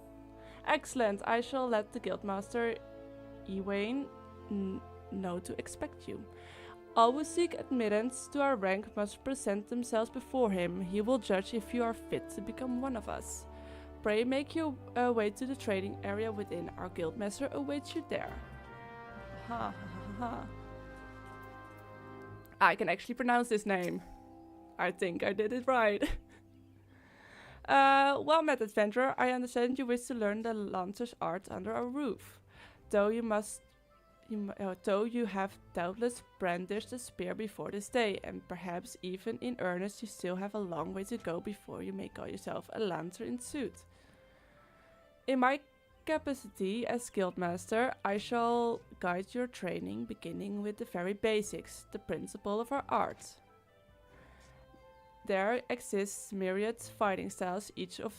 Excellent, I shall let the Guildmaster Ewain know to expect you. All who seek admittance to our rank must present themselves before him. He will judge if you are fit to become one of us. Pray make your way to the trading area within. Our Guildmaster awaits you there. Ha ha ha ha. I can actually pronounce this name. I think I did it right. Well met, adventurer. I understand you wish to learn the Lancer's art under our roof. Though you have doubtless brandished a spear before this day, and perhaps even in earnest, you still have a long way to go before you may call yourself a Lancer in suit. In my capacity as Guildmaster, I shall guide your training, beginning with the very basics, the principle of our art. There exists myriad fighting styles, each of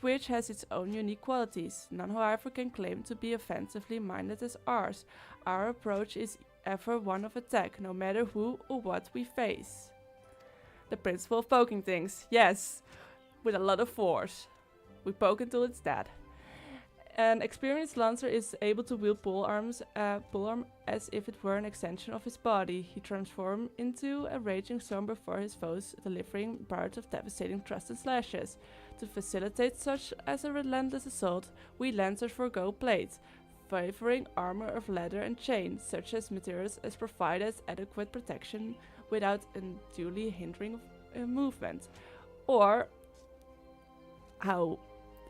which has its own unique qualities. None, however, can claim to be offensively minded as ours. Our approach is ever one of attack, no matter who or what we face. The principle of poking things, yes, with a lot of force. We poke until it's dead. An experienced lancer is able to wield polearm as if it were an extension of his body. He transforms into a raging storm before his foes, delivering bouts of devastating thrusts and slashes. To facilitate such as a relentless assault, we lancers forego plate, favoring armor of leather and chain. Such as materials as provide us adequate protection without unduly hindering movement. Or how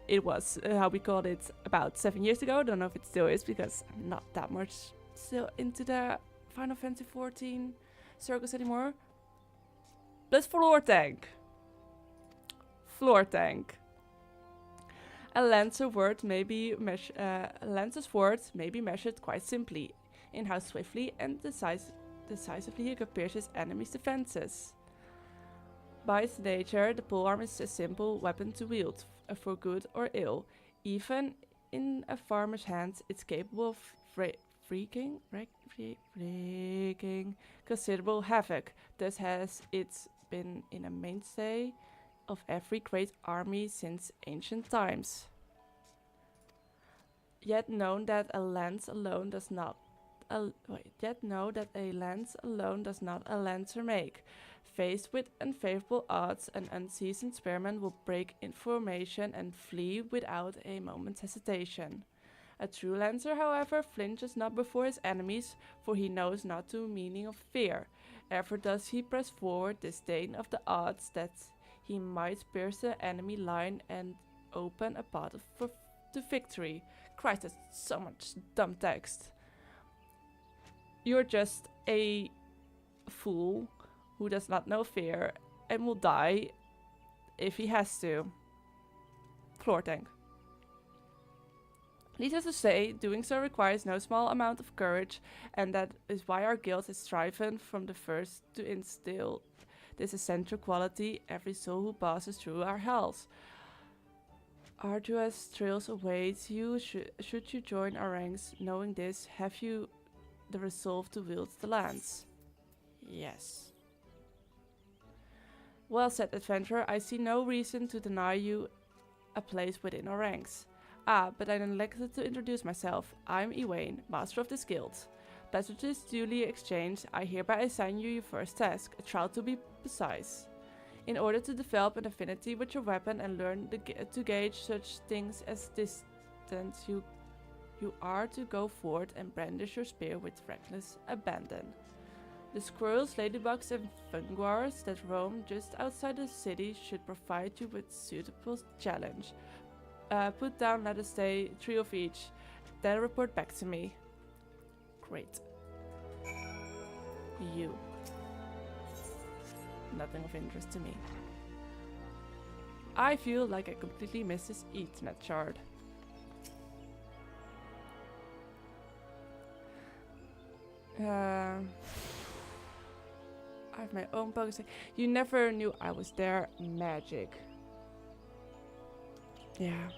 it was, how we called it about 7 years ago. Don't know if it still is because I'm not that much still into the Final Fantasy XIV circles anymore. Plus floor tank. Floor tank. A lancer's word may be measured quite simply in how swiftly and decisively he can pierce his enemy's defenses. By its nature, the polearm is a simple weapon to wield, for good or ill. Even in a farmer's hands, it's capable of wreaking considerable havoc. Thus has it been in a mainstay of every great army since ancient times. Yet know that a lance alone does not a lancer make. Faced with unfavorable odds, an unseasoned spearman will break in formation and flee without a moment's hesitation. A true lancer, however, flinches not before his enemies, for he knows not the meaning of fear. Ever does he press forward, disdain of the odds that he might pierce the enemy line and open a path to victory. Christ, that's so much dumb text. You're just a fool who does not know fear and will die if he has to. Floor tank. Needless to say, doing so requires no small amount of courage, and that is why our guild has striven from the first to instill this essential quality every soul who passes through our halls. Arduous trails await you should you join our ranks. Knowing this, have you the resolve to wield the lance? Yes. Well said, adventurer. I see no reason to deny you a place within our ranks. Ah, but I neglected to introduce myself. I'm Ewain, master of this guild. Pleasantries duly exchanged, I hereby assign you your first task, a trial to be precise. in order to develop an affinity with your weapon and learn to gauge such things as distance, you are to go forward and brandish your spear with reckless abandon. The squirrels, ladybugs, and funguars that roam just outside the city should provide you with suitable challenge. Put down, let us say, 3 of each. Then report back to me. Great. You. Nothing of interest to me. I feel like I completely missed this Ethernet shard. I have my own Pokestop. You never knew I was there. Magic. Yeah.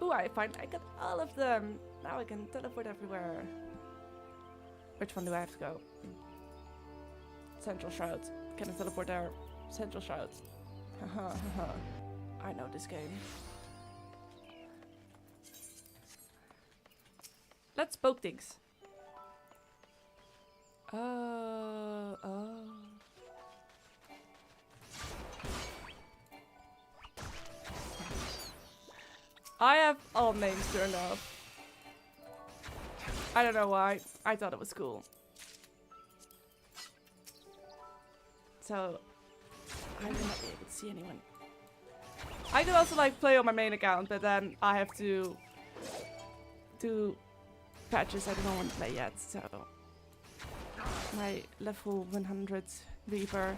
Ooh, I got all of them. Now I can teleport everywhere. Which one do I have to go? Central Shroud. Can I teleport there? Central Shroud. Haha, haha. I know this game. Let's poke things. Oh. I have all names turned off. I don't know why. I thought it was cool. So, I will not be able to see anyone. I could also like play on my main account, but then I have to do patches I don't want to play yet, so my level 100 Reaper.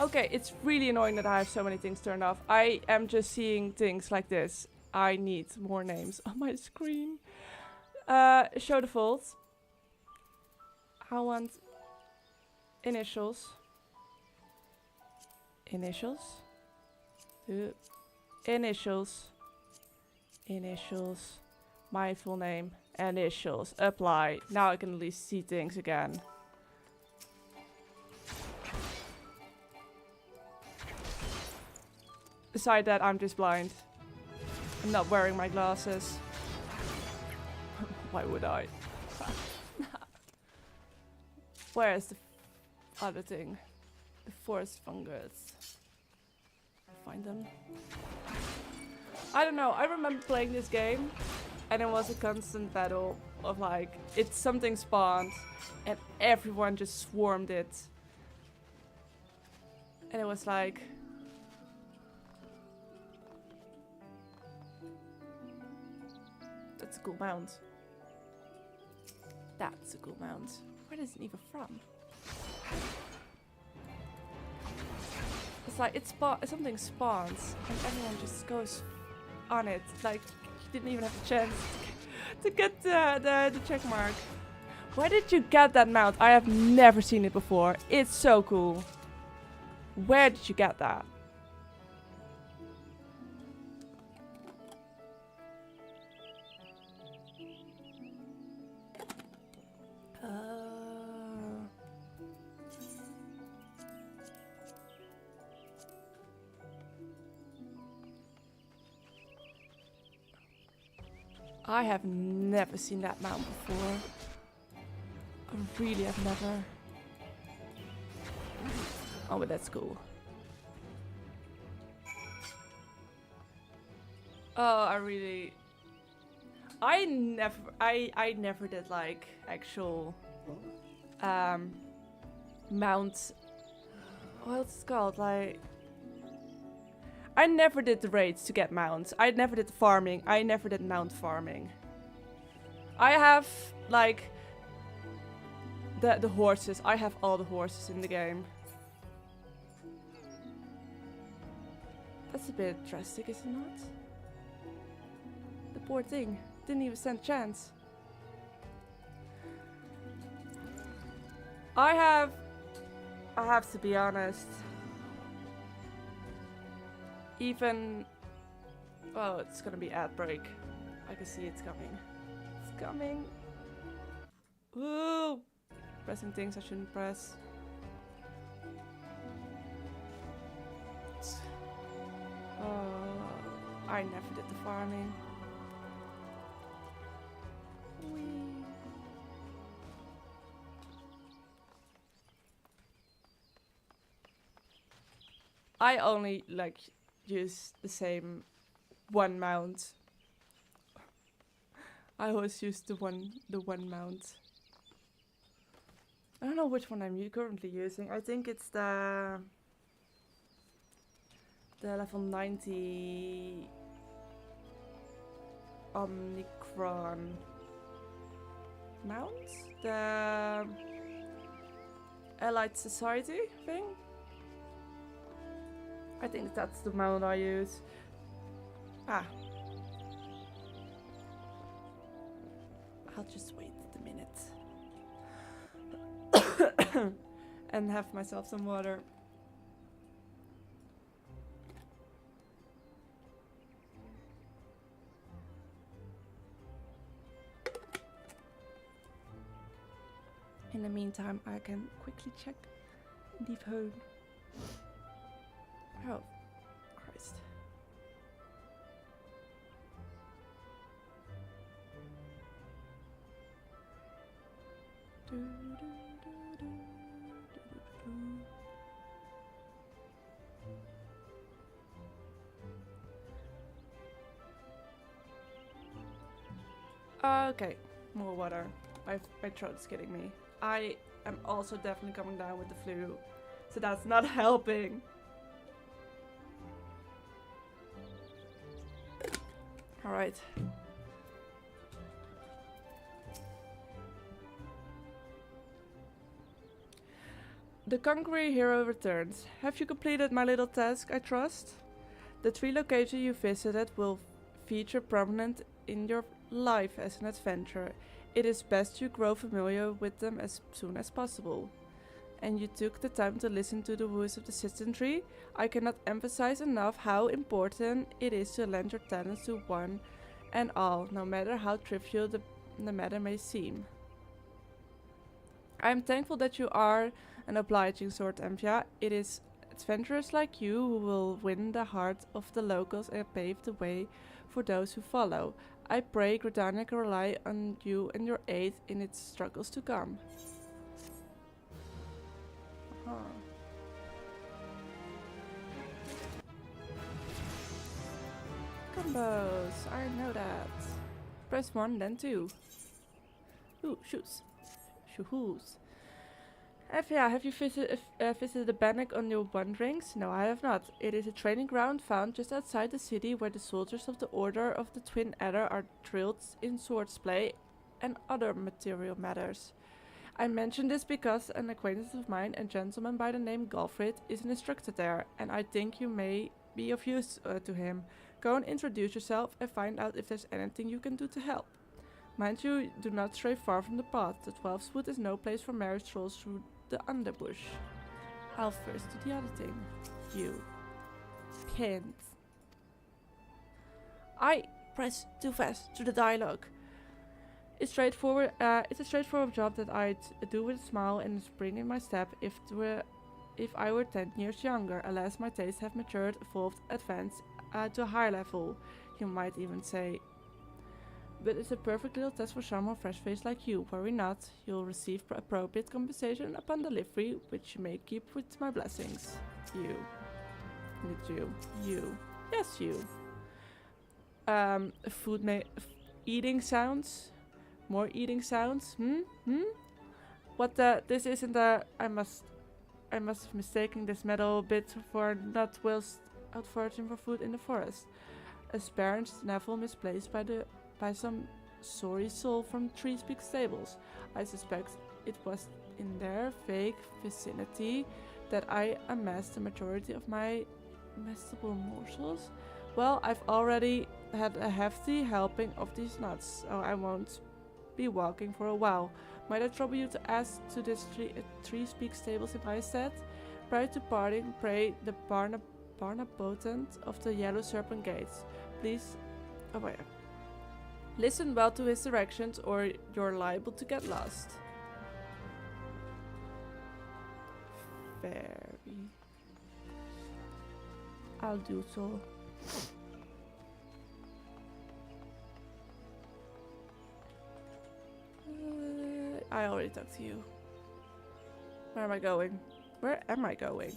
Okay, it's really annoying that I have so many things turned off. I am just seeing things like this. I need more names on my screen. Show default. I want initials. Initials. Initials. Initials. My full name. Initials. Apply. Now I can at least see things again. Beside that, I'm just blind. I'm not wearing my glasses. Why would I? Where is the other thing? The forest fungus. Find them. I don't know. I remember playing this game, and it was a constant battle of like, it's something spawned, and everyone just swarmed it. And it was like, that's a cool mount. That's a cool mount. Where is it even from? It's like something spawns and everyone just goes on it. Like you didn't even have a chance to get the check mark. Where did you get that mount? I have never seen it before. It's so cool. Where did you get that? I have never seen that mount before. I really have never. Oh, but that's cool. Oh, I never did like actual mount. What's it called? Like, I never did the raids to get mounts. I never did farming. I never did mount farming. I have like the horses. I have all the horses in the game. That's a bit drastic, is it not? The poor thing didn't even stand a chance. I have to be honest. Even, oh, it's gonna be ad break. I can see it's coming. It's coming. Woo! Pressing things I shouldn't press. Oh, I never did the farming. I only like use the same one mount. I always use the one mount. I don't know which one I'm currently using. I think it's the level 90 Omnicron mount, the Allied Society thing. I think that's the mount I use. Ah. I'll just wait a minute. And have myself some water. In the meantime, I can quickly check the phone. Oh, Christ. Okay, more water. My throat's getting me. I am also definitely coming down with the flu, so that's not helping. All right. The Conqueror hero returns. Have you completed my little task, I trust? The 3 locations you visited will feature prominent in your life as an adventurer. It is best you grow familiar with them as soon as possible. And you took the time to listen to the voice of the citizenry. I cannot emphasize enough how important it is to lend your talents to one and all, no matter how trivial the matter may seem. I am thankful that you are an obliging sort, Amphia. It is adventurers like you who will win the heart of the locals and pave the way for those who follow. I pray Gridania can rely on you and your aid in its struggles to come. Combos, I know that. Press 1, then 2. Ooh, shoes. Shoes. Evia, have you visited the Bannock on your wanderings? No, I have not. It is a training ground found just outside the city where the soldiers of the Order of the Twin Adder are drilled in swordsplay and other material matters. I mention this because an acquaintance of mine, a gentleman by the name Galfrid, is an instructor there, and I think you may be of use to him. Go and introduce yourself and find out if there's anything you can do to help. Mind you, do not stray far from the path. The 12th Wood is no place for marriage strolls through the underbush. I'll first do the other thing. You. Pinned. I press too fast to the dialogue. It's straightforward. It's a straightforward job that I'd do with a smile and a spring in my step if I were 10 years younger. Alas, my tastes have matured, evolved, advanced to a higher level, you might even say. But it's a perfect little test for someone fresh-faced like you. Worry not, you'll receive appropriate compensation upon delivery, which you may keep with my blessings. You. With you. You. Yes, you. Eating sounds. More eating sounds. What the? This isn't a. I must have mistaken this metal bit for not whilst out foraging for food in the forest. A spare snaffle misplaced by some sorry soul from Treespeak stables. I suspect it was in their vague vicinity that I amassed the majority of my mestable morsels. Well, I've already had a hefty helping of these nuts, so I won't be walking for a while. Might I trouble you to ask to this Treespeak stables if I said? Prior to parting, pray the Barnabotant of the Yellow Serpent Gates. Please, listen well to his directions or you're liable to get lost. Very. I'll do so. I already talked to you. Where am I going? Where am I going?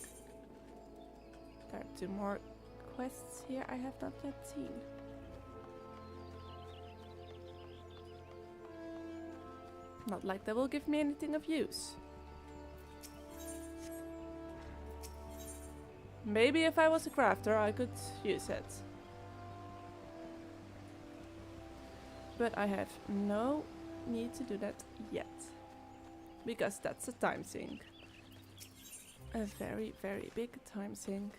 There are 2 more quests here I have not yet seen. Not like they will give me anything of use. Maybe if I was a crafter I could use it. But I have no need to do that yet. Because that's a time sink. A very, very big time sink.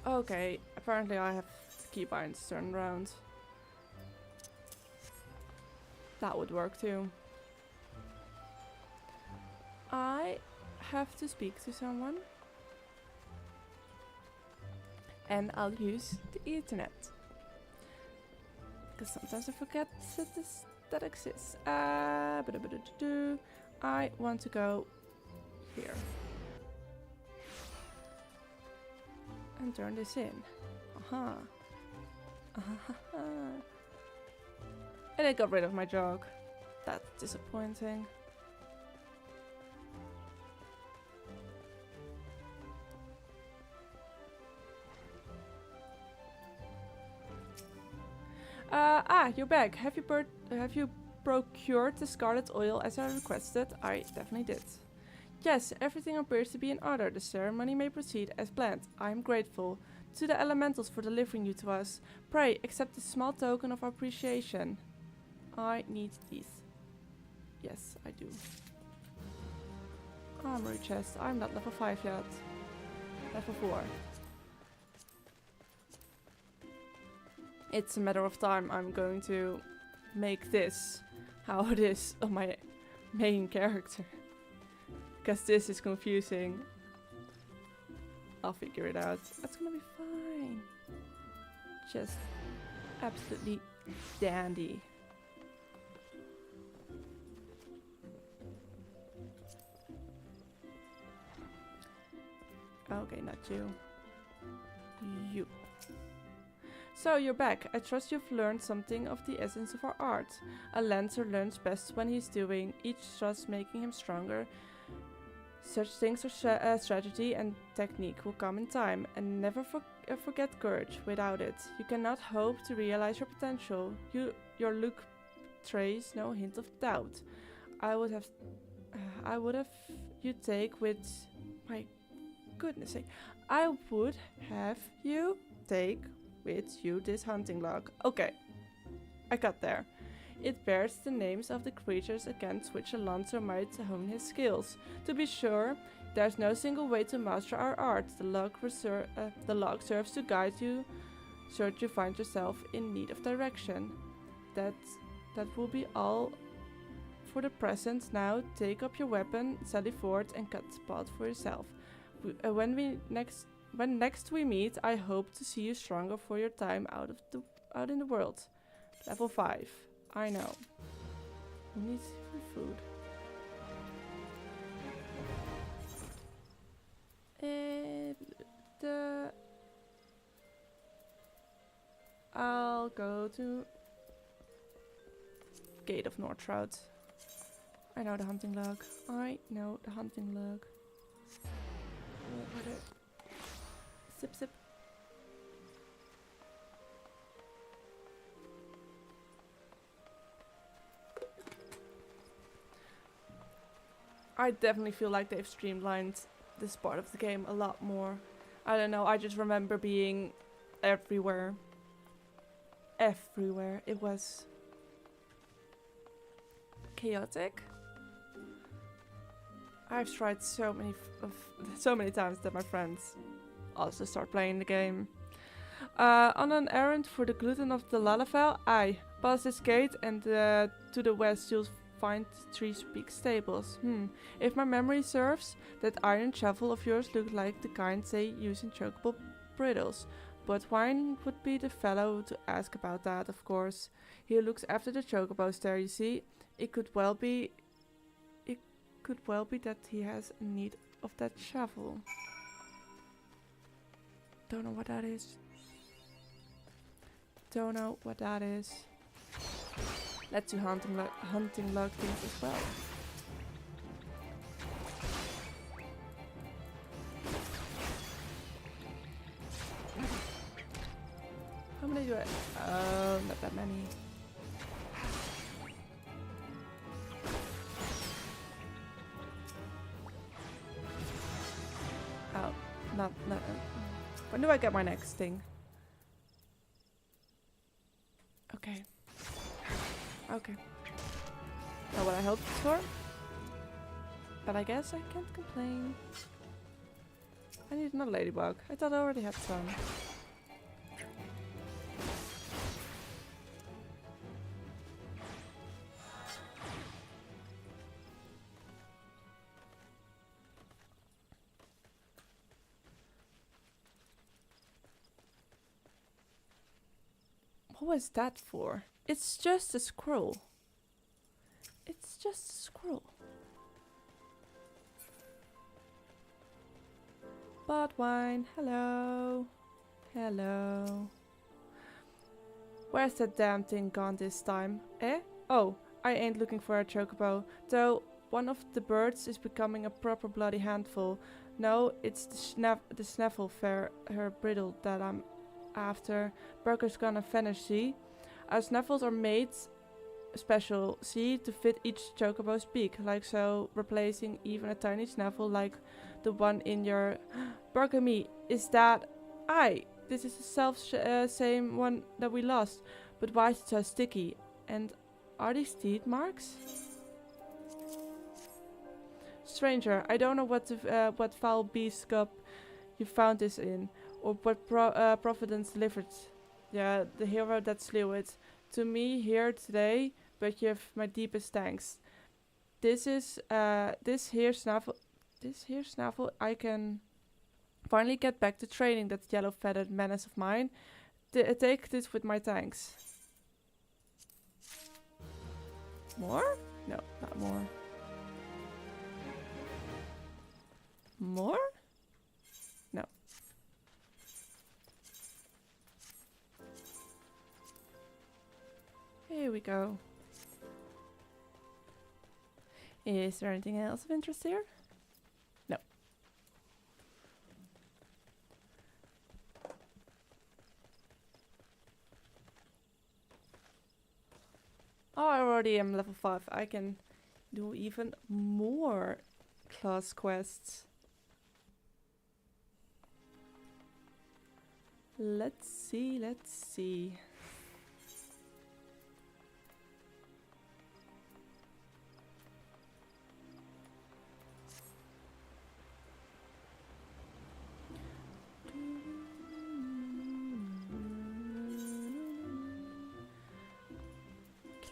Okay, apparently I have keybinds turned around. That would work too. I have to speak to someone. And I'll use the internet. Because sometimes I forget that exists. I want to go here. And turn this in. Aha. And I got rid of my jog. That's disappointing. You're back. Have you procured the scarlet oil as I requested? I definitely did. Yes, everything appears to be in order. The ceremony may proceed as planned. I am grateful to the elementals for delivering you to us. Pray, accept a small token of appreciation. I need these. Yes, I do. Armory chest. I'm not level 5 yet. Level 4. It's a matter of time. I'm going to make this how it is on my main character. Because this is confusing. I'll figure it out. That's gonna be fine. Just absolutely dandy. Okay, not you. You. So you're back. I trust you've learned something of the essence of our art. A lancer learns best when he's doing, each thrust making him stronger. Such things as strategy and technique will come in time, and never forget courage. Without it, you cannot hope to realize your potential. Your look betrays no hint of doubt. I would have you take with my goodness sake. I would have you take with you this hunting log. Okay, I got there. It bears the names of the creatures against which a lancer might hone his skills. To be sure, there's no single way to master our art. The log serves to guide you should you find yourself in need of direction. That will be all for the present. Now take up your weapon, sally forth, and cut the path for yourself. When next we meet, I hope to see you stronger for your time out in the world. Level 5. I know. Who needs food? I'll go to Gate of Northtrout. I know the hunting log. I know the hunting log. Sip, sip. I definitely feel like they've streamlined this part of the game a lot more. I don't know, I just remember being everywhere. Everywhere. It was chaotic. I've tried so many times that my friends also start playing the game. On an errand for the gluten of the Lalafell, I pass this gate and to the west you'll find 3 Peak stables. If my memory serves, that iron shovel of yours looked like the kind they use in chocobo bridles. But Wine would be the fellow to ask about that, of course. He looks after the chocobos there, you see. It could well be that he has need of that shovel. Don't know what that is. Don't know what that is. Let's do hunting log things as well. not. When do I get my next thing? Okay. Okay. Not what I hoped for. But I guess I can't complain. I need another ladybug. I thought I already had some. What was that for? It's just a squirrel. It's just a squirrel. Bot wine, hello. Hello. Where's that damn thing gone this time? Eh? Oh, I ain't looking for a chocobo. Though one of the birds is becoming a proper bloody handful. No, it's the snaffle fair, her bridle that I'm after. Burger's gonna vanish, see? Our snaffles are made special, see, to fit each chocobo's beak, like so, replacing even a tiny snaffle like the one in your burger me. Is that aye? This is the same one that we lost, but why is it so sticky? And are these teeth marks? Stranger, I don't know what foul beast cup you found this in, or what Providence delivered. Yeah, the hero that slew it to me here today. But you have my deepest thanks. This here snaffle. I can finally get back to training that yellow-feathered menace of mine. Take this with my thanks. More? No, not more. More? No. Here we go. Is there anything else of interest here? No. Oh, I already am level 5. I can do even more class quests. Let's see, let's see.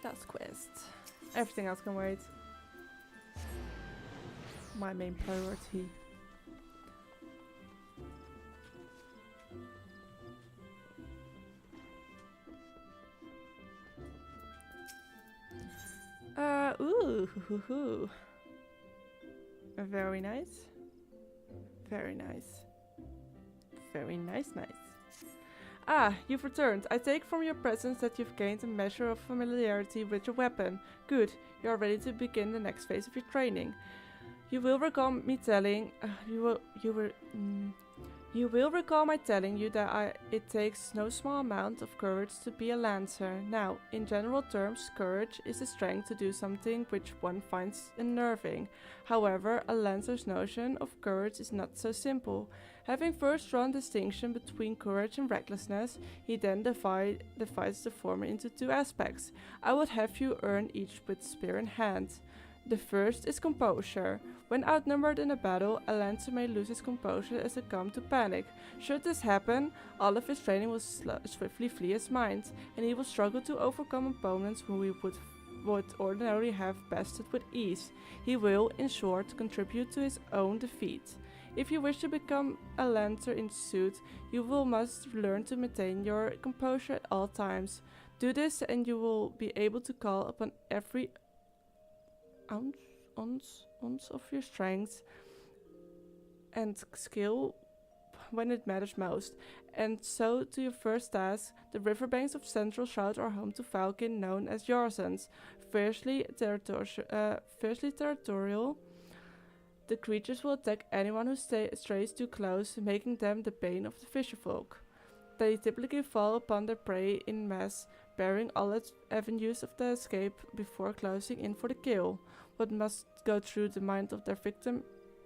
Class quest. Everything else can wait. My main priority. Ooh, hoo, hoo, hoo. Very nice. Very nice. Very nice. Ah, you've returned. I take from your presence that you've gained a measure of familiarity with your weapon. Good, you are ready to begin the next phase of your training. You will recall me telling you will recall my telling you that it takes no small amount of courage to be a lancer. Now, in general terms, courage is the strength to do something which one finds unnerving. However, a lancer's notion of courage is not so simple. Having first drawn distinction between courage and recklessness, he then divides the former into two aspects. I would have you earn each with spear in hand. The first is composure. When outnumbered in a battle, a lancer may lose his composure as it comes to panic. Should this happen, all of his training will swiftly flee his mind, and he will struggle to overcome opponents whom he would ordinarily have bested with ease. He will, in short, contribute to his own defeat. If you wish to become a lancer in suit, you must learn to maintain your composure at all times. Do this and you will be able to call upon every ounce of your strength and skill when it matters most. And so to your first task. The riverbanks of Central Shroud are home to falcon known as Yarzans. Fiercely territorial, the creatures will attack anyone who strays too close, making them the bane of the fisherfolk. They typically fall upon their prey in mass, barring all its avenues of the escape before closing in for the kill. What must go through the mind of their victim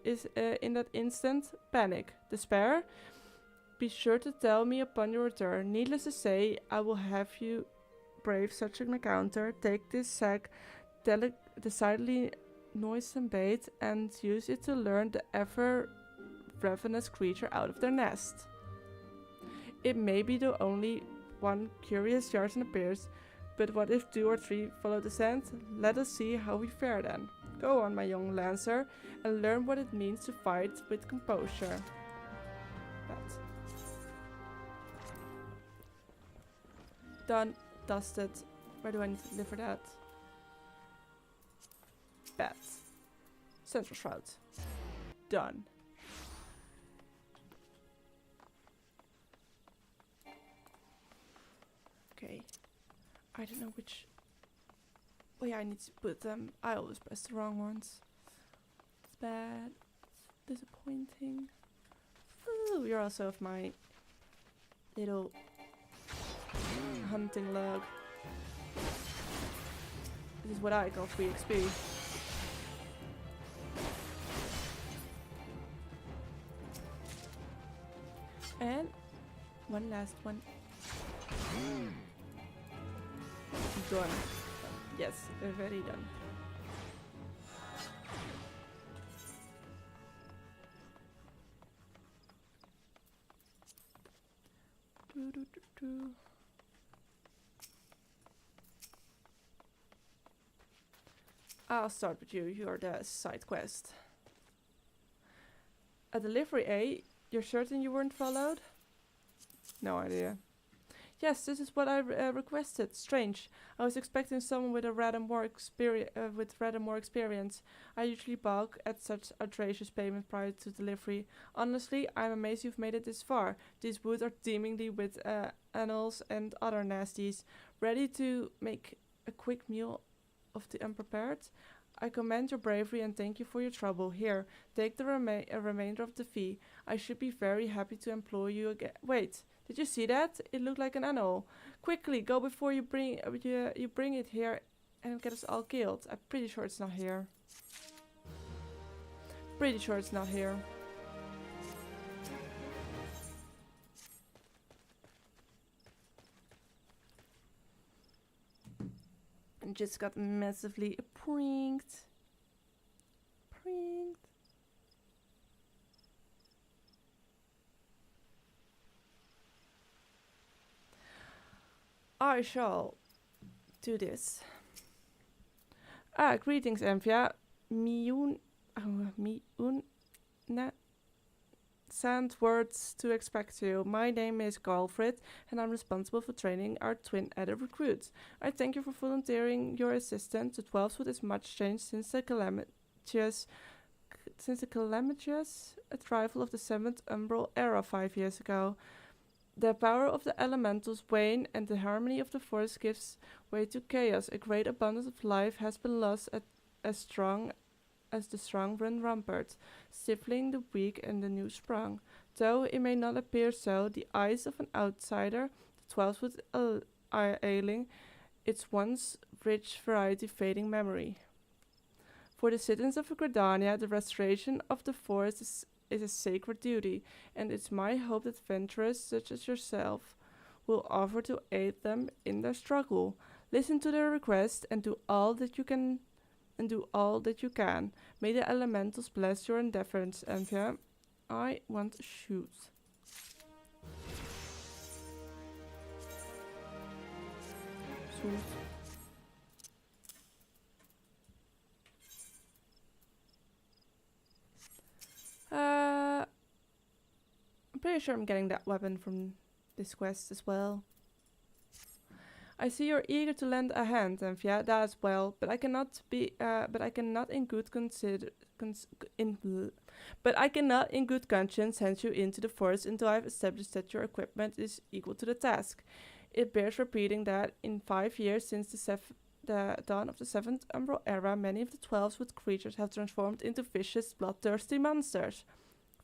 is in that instant panic, despair? Be sure to tell me upon your return. Needless to say, I will have you brave such an encounter. Take this sack, decidedly noisome bait, and use it to lure the ever ravenous creature out of their nest. It may be the only one curious Yarden appears, but what if 2 or 3 follow the scent? Let us see how we fare then. Go on, my young lancer, and learn what it means to fight with composure. That. Done. Dusted. Where do I need to deliver that? Bat. Central Shroud. Done. Okay. I don't know which... Oh yeah, I need to put them... I always press the wrong ones. It's bad. It's disappointing. Ooh, you're also of my little hunting log. This is what I call free XP. And one last one. Done. Yes, very done. I'll start with you. You're the side quest. A delivery, eh? You're certain you weren't followed? No idea. Yes, this is what I requested. Strange. I was expecting someone with rather more experience. I usually balk at such outrageous payment prior to delivery. Honestly, I'm amazed you've made it this far. These woods are teemingly with animals and other nasties, ready to make a quick meal of the unprepared. I commend your bravery and thank you for your trouble. Here, take the remainder of the fee. I should be very happy to employ you again. Wait. Did you see that? It looked like an animal. Quickly, go before you bring it here and get us all killed. I'm pretty sure it's not here. Pretty sure it's not here. And just got massively pranked. Pranked. I shall do this. Greetings, Amphia. Miun send words to expect you. My name is Galfrid, and I'm responsible for training our twin adder recruits. I thank you for volunteering your assistance. The 12th Foot is much changed since the calamitous arrival of the 7th Umbral era 5 years ago. The power of the elementals wane, and the harmony of the forest gives way to chaos. A great abundance of life has been lost as strong as the strong run rampart, stifling the weak and the new sprung. Though it may not appear so, the eyes of an outsider, the 12th Foot ailing, its once rich variety fading memory. For the citizens of Gridania, the restoration of the forest is a sacred duty, and it's my hope that adventurers such as yourself will offer to aid them in their struggle. Listen to their request and do all that you can. May the elementals bless your endeavors, Amphia. I want to shoot. Shoot. I'm pretty sure I'm getting that weapon from this quest as well. I see you're eager to lend a hand, Amphia. That as well, but I cannot in good conscience send you into the forest until I've established that your equipment is equal to the task. It bears repeating that in 5 years since the dawn of the 7th Umbral era, many of the 12 Foot creatures have transformed into vicious, bloodthirsty monsters.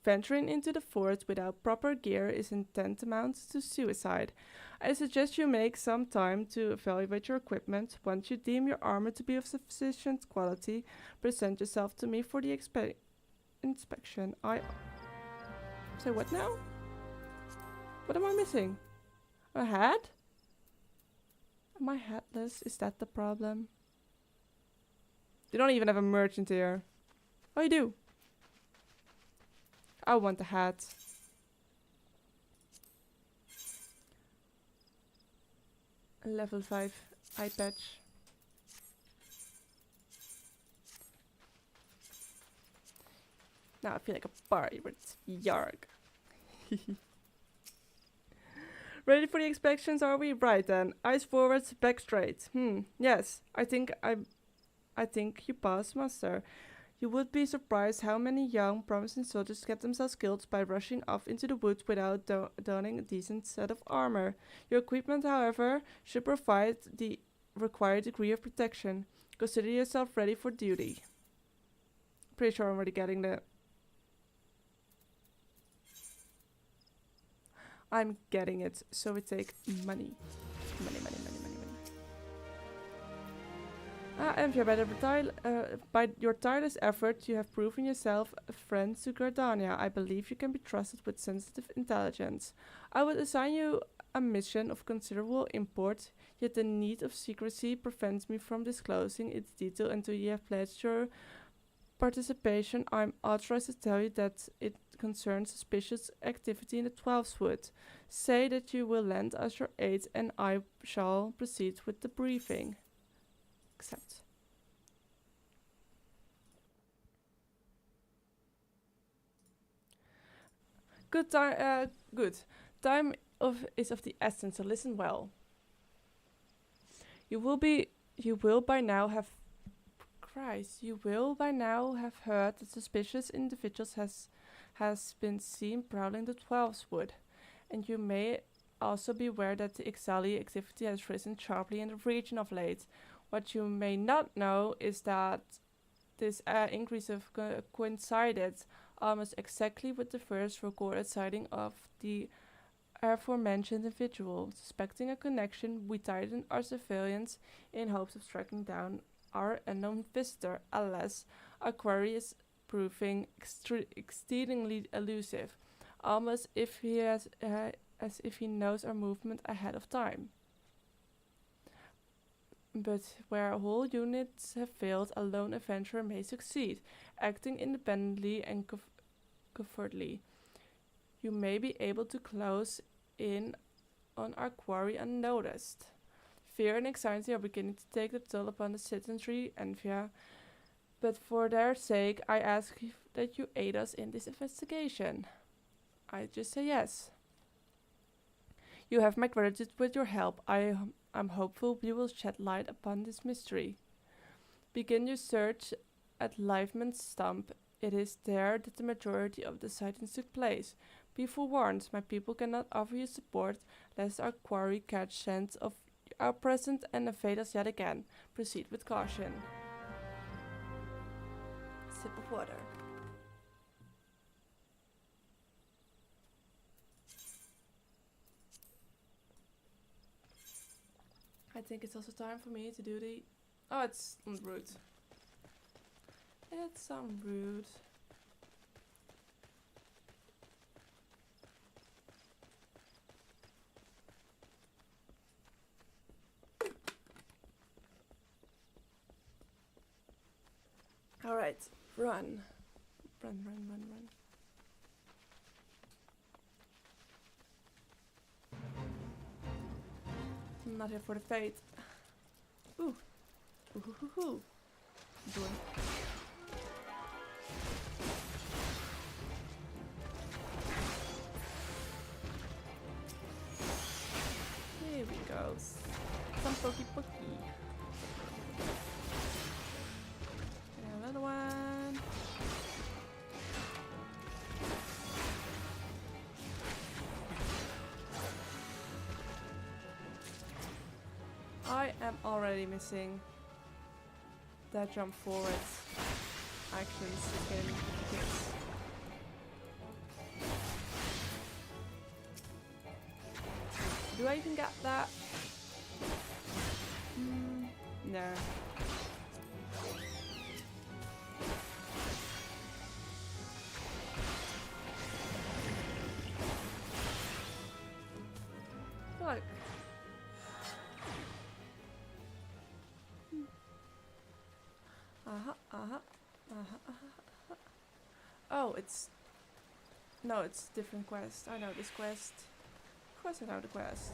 Venturing into the forest without proper gear is tantamount to suicide. I suggest you make some time to evaluate your equipment. Once you deem your armor to be of sufficient quality, present yourself to me for the inspection. Say what now? What am I missing? A hat? Am I hatless? Is that the problem? They don't even have a merchant here. Oh, you do. I want the hat. Level 5 eye patch. Now I feel like a party, but it's yarg. Ready for the inspections, are we? Right then. Eyes forward, back straight. Yes. I think you pass, master. You would be surprised how many young, promising soldiers get themselves killed by rushing off into the woods without donning a decent set of armor. Your equipment, however, should provide the required degree of protection. Consider yourself ready for duty. Pretty sure I'm already getting the... I'm getting it, so we take money. Money. And by your tireless effort, you have proven yourself a friend to Gardania. I believe you can be trusted with sensitive intelligence. I would assign you a mission of considerable import, yet the need of secrecy prevents me from disclosing its detail until you have pledged your participation. I'm authorized to tell you that it concerns suspicious activity in the 12th Wood. Say that you will lend us your aid and I shall proceed with the briefing. Accept. Good. Time is of the essence, so listen well. You will by now have heard that suspicious individuals has been seen prowling the 12th Wood, and you may also be aware that the Ixali activity has risen sharply in the region of late. What you may not know is that this increase coincided almost exactly with the first recorded sighting of the aforementioned individual. Suspecting a connection, we tightened our surveillance in hopes of tracking down our unknown visitor. Alas, our query is proving exceedingly elusive, almost as if he knows our movement ahead of time. But where whole units have failed, a lone adventurer may succeed, acting independently and covertly. You may be able to close in on our quarry unnoticed. Fear and anxiety are beginning to take the toll upon the citizenry, Envia, but for their sake, I ask that you aid us in this investigation. I just say yes. You have my gratitude with your help. I'm hopeful you will shed light upon this mystery. Begin your search at Liveman's Stump. It is there that the majority of the sightings took place. Be forewarned, my people cannot offer you support, lest our quarry catch scent of our presence and evade us yet again. Proceed with caution. Sip of water. I think it's also time for me to do the... Oh, it's rude. It's rude. Alright, run. Run. I'm not here for the fate. Ooh. Ooh. Doing. Here we go. Some pokey. Another one. I am already missing that jump forward actions in this. Do I even get that? No. Oh, it's... No, it's different quest. I know this quest. Of course I know the quest.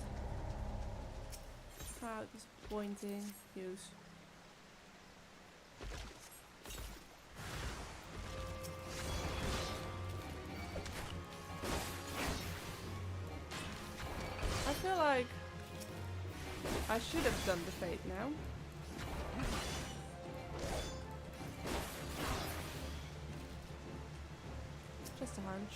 Ah, disappointing. Use. I feel like I should have done the fate now. Just a hunch.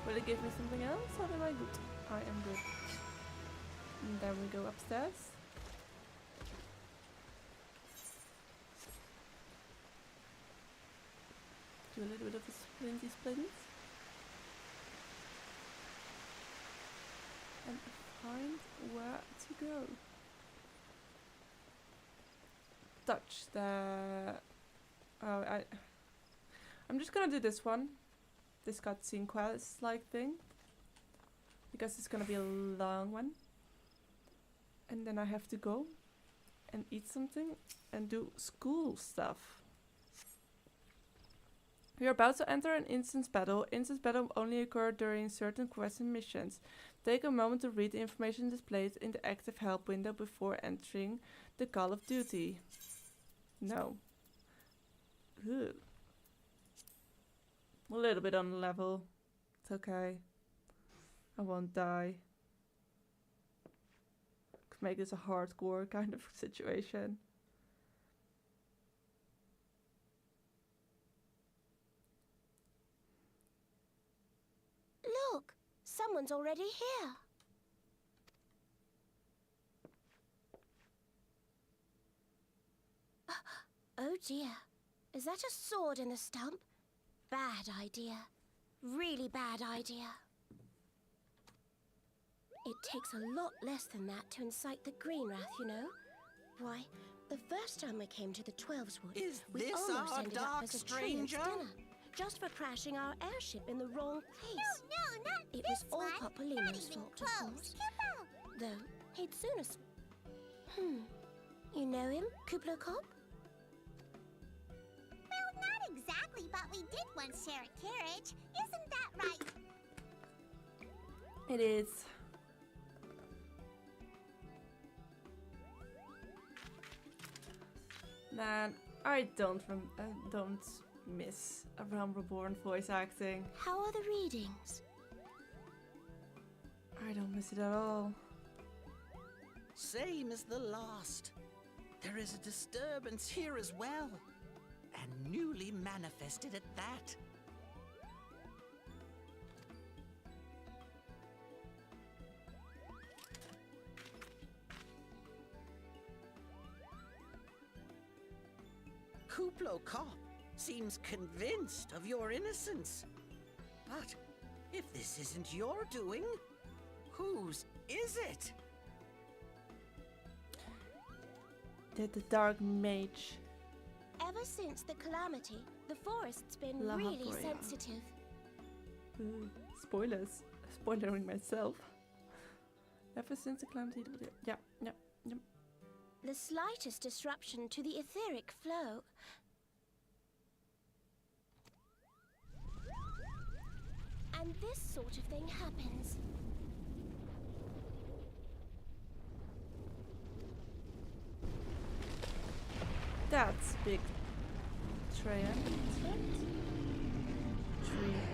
Will it give me something else, or am I good? I am good. And then we go upstairs. Do a little bit of a splinty splint. And find where to go. Touch the... Oh, I'm just gonna do this one. This cutscene quest-like thing. Because it's gonna be a long one. And then I have to go and eat something and do school stuff. We are about to enter an instance battle. Instance battle only occur during certain quests and missions. Take a moment to read the information displayed in the active help window before entering the Call of Duty. No. Ugh. A little bit on the level. It's okay. I won't die. Could make this a hardcore kind of situation. Look! Someone's already here. Oh dear. Is that a sword in a stump? Bad idea. Really bad idea. It takes a lot less than that to incite the Green Wrath, you know. Why, the first time we came to the Twelves Wood, we almost ended up as a stranger dinner, just for crashing our airship in the wrong place. No, not it this was all one. Popolino's fault, of course. Though, he'd sooner... You know him, Kuplo Cop? Well, not exactly, but we did once share a carriage. Isn't that right? It is. Man, I don't miss A Realm Reborn voice acting. How are the readings? I don't miss it at all. Same as the last. There is a disturbance here as well. And newly manifested at that. Kuplo Cop seems convinced of your innocence. But if this isn't your doing, whose is it? The Dark Mage. Ever since the calamity, the forest's been La really Habrea. sensitive. Spoilers. Spoilering myself. Ever since the calamity... Yeah. The slightest disruption to the etheric flow. And this sort of thing happens. That's big. Tree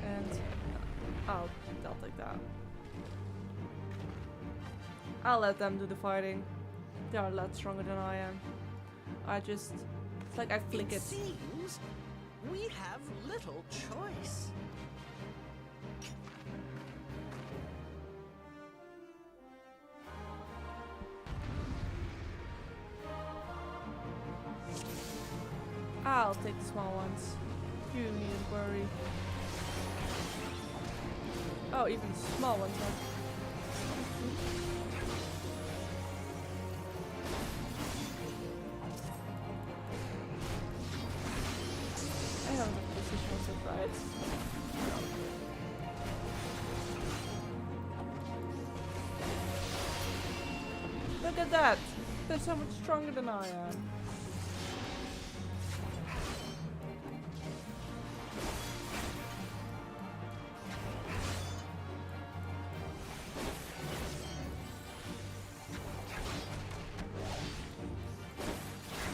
and... I'll take that. I'll let them do the fighting. They are a lot stronger than I am. It's like I flick it. It seems we have little choice. I'll take the small ones. You needn't worry. Oh, even small ones are. I don't know if the position was set right. Look at that! They're so much stronger than I am.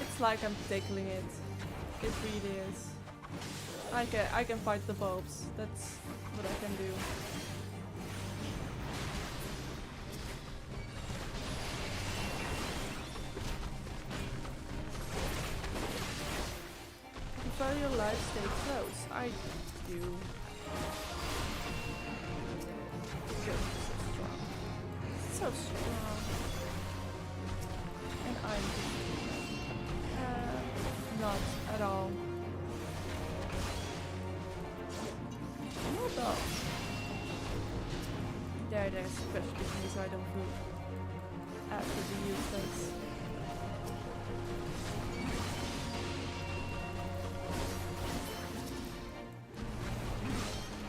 It's like I'm tickling it. It really is. I can fight the bulbs. That's what I can do. Prefer your life stay close. I do. You're so strong. So strong. And I'm not at all. Not all. There's special things I don't do after the useless.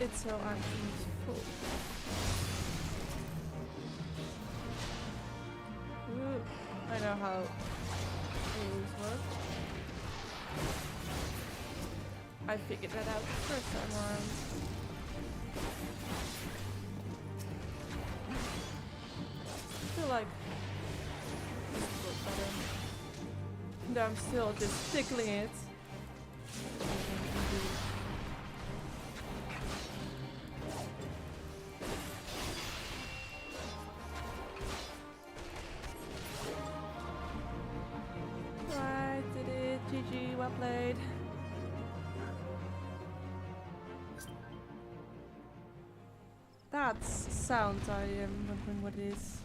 It's so unuseful. Ooh, I know how rules work. I figured that out the first time around. I feel like this would work better. And I'm still just tickling it. Right, did it. GG, well played. That's sound, I am wondering what it is.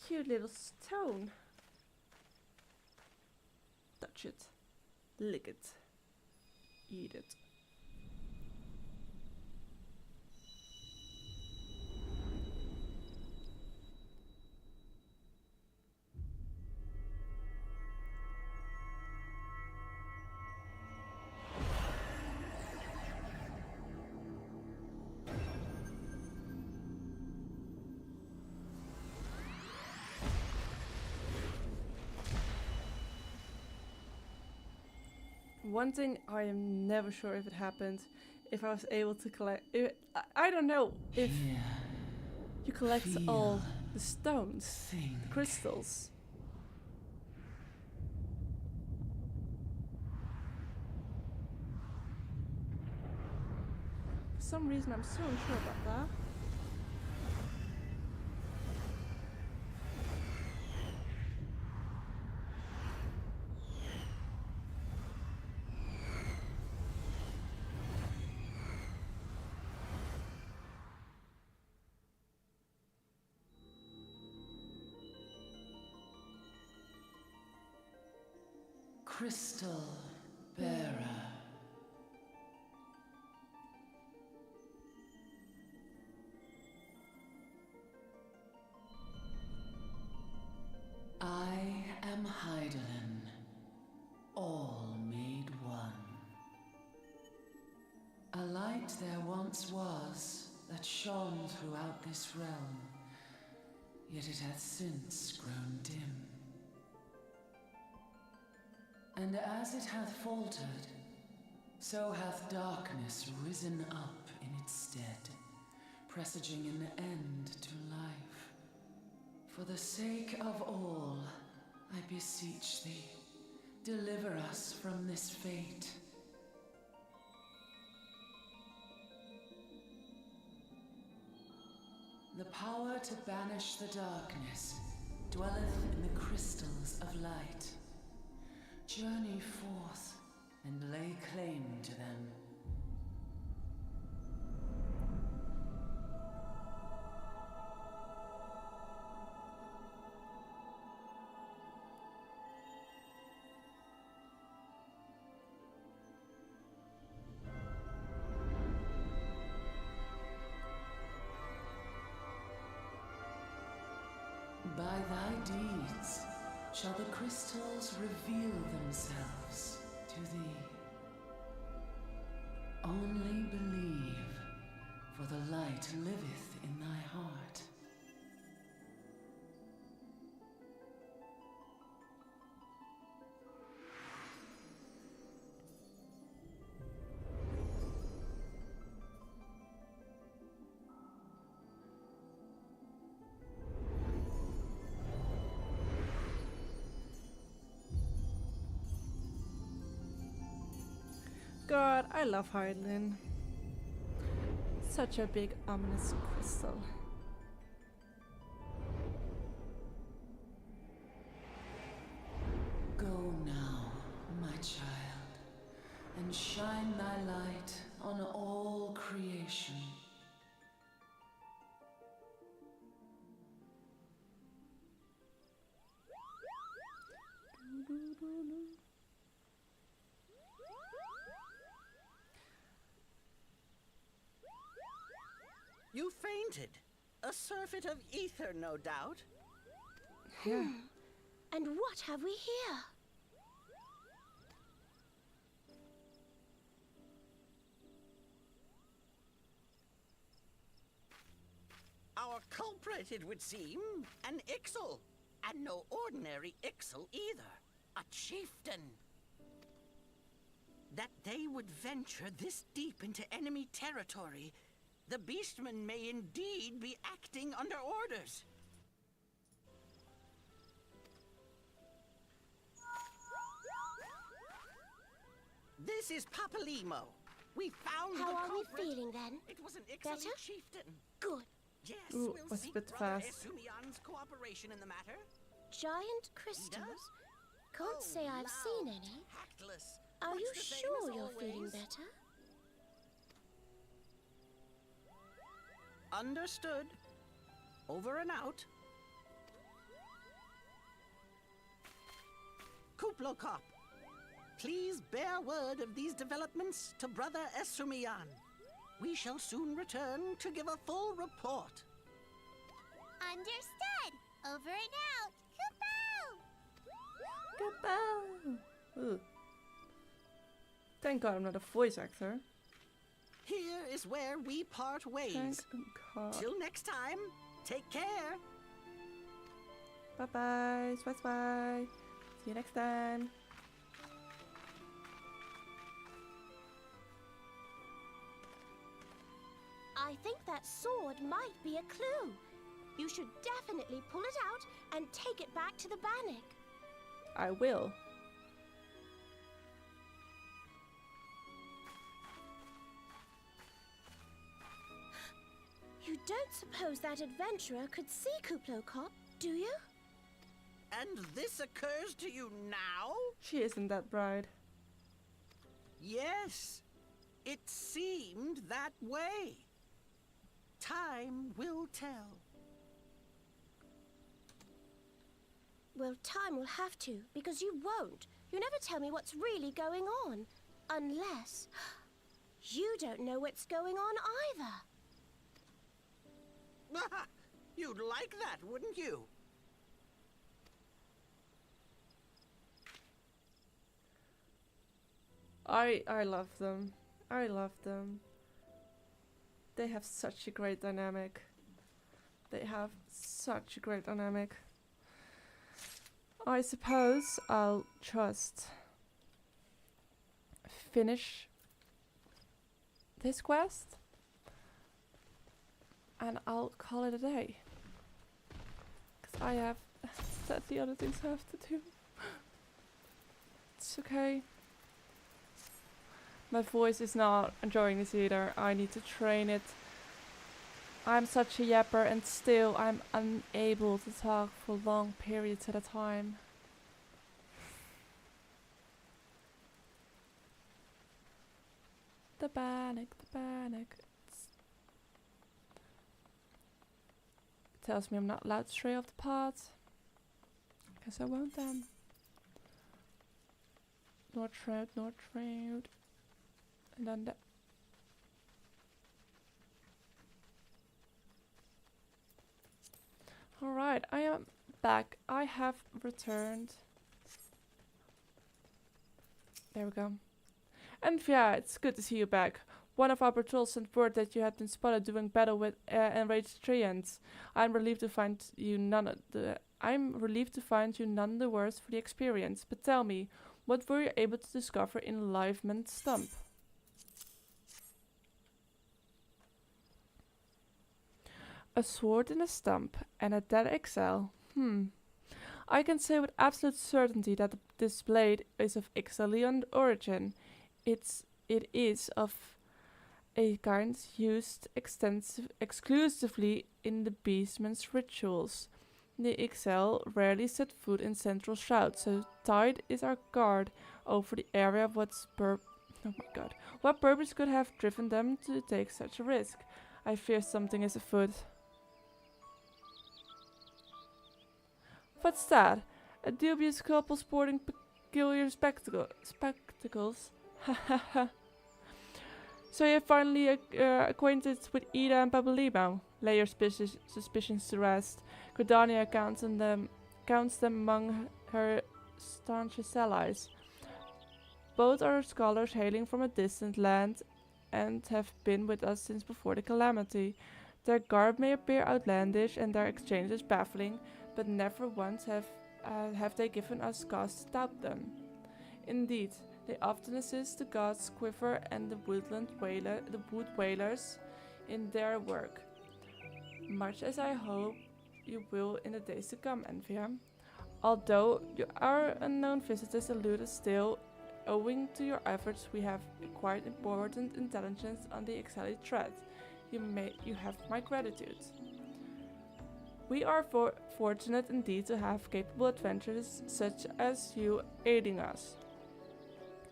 Cute little stone. Touch it. Lick it. Eat it. One thing I am never sure if it happened, if I was able to collect. I don't know if you collect all the stones, the crystals. For some reason, I'm so unsure about that. Crystal Bearer. I am Heidelin, all made one. A light there once was that shone throughout this realm, yet it hath since grown dim. And as it hath faltered, so hath darkness risen up in its stead, presaging an end to life. For the sake of all, I beseech thee, deliver us from this fate. The power to banish the darkness dwelleth in the crystals of light. Journey forth and lay claim to them. thy deeds shall the crystals reveal themselves to thee. Only believe, for the light liveth in thy heart. God, I love Hydelin. Such a big ominous crystal. Go now, my child, and shine thy light on all creation. You fainted. A surfeit of ether, no doubt. Yeah. And what have we here? Our culprit, it would seem, an Ixal. And no ordinary Ixal either. A chieftain. That they would venture this deep into enemy territory, the beastmen may indeed be acting under orders. This is Papalimo. We found How the are we culprit. feeling then? It was an Ixaly Better? chieftain. Good. Yes, Ooh, we'll was a seek bit Brother fast. Esumian's cooperation in the matter. Giant crystals? Can't Oh, say I've seen loud, any. tactless, Are much you the same sure as you're feeling always. better? Understood. Over and out. Kuplokop, please bear word of these developments to Brother Esumian. We shall soon return to give a full report. Understood. Over and out. Goodbye. Ugh. Thank God I'm not a voice actor. Here is where we part ways. Thank God. Till next time, take care. Bye bye. Bye. See you next time. I think that sword might be a clue. You should definitely pull it out and take it back to the Bannock. I will. You don't suppose that adventurer could see Kuplokop, do you? And this occurs to you now? She isn't that bride. Yes, it seemed that way. Time will tell. Well, time will have to, because you won't. You never tell me what's really going on. Unless... you don't know what's going on either. You'd like that, wouldn't you? I love them. I love them. They have such a great dynamic. They have such a great dynamic. I suppose I'll just finish this quest and I'll call it a day. Because I have the other things I have to do. It's okay. My voice is not enjoying this either. I need to train it. I'm such a yapper and still I'm unable to talk for long periods at a time. The Bannock. It tells me I'm not allowed to stray off the path. Guess I won't then. North road. And then the... Alright, I am back. I have returned. There we go. And yeah, it's good to see you back. One of our patrols sent word that you had been spotted doing battle with enraged treants. I'm relieved to find you none the worse for the experience. But tell me, what were you able to discover in Enlivenment Stump? A sword in a stump and a dead XL. I can say with absolute certainty that this blade is of Ixalian origin. It is of a kind used exclusively in the beastman's rituals. The XL rarely set foot in Central Shroud, so tight is our guard over the area of what purpose could have driven them to take such a risk? I fear something is afoot. What's that? A dubious couple sporting peculiar spectacles. Hahaha. So you're finally acquainted with Ida and Pabalimo. Lay your suspicions to rest. Gridania counts them among her staunchest allies. Both are scholars hailing from a distant land and have been with us since before the calamity. Their garb may appear outlandish and their exchanges baffling, but never once have they given us cause to doubt them. Indeed, they often assist the gods Quiver and the wood whalers in their work, much as I hope you will in the days to come, Envia. Although our unknown visitors elude us still, owing to your efforts we have acquired important intelligence on the Exali threat. You have my gratitude. We are fortunate indeed to have capable adventurers such as you aiding us.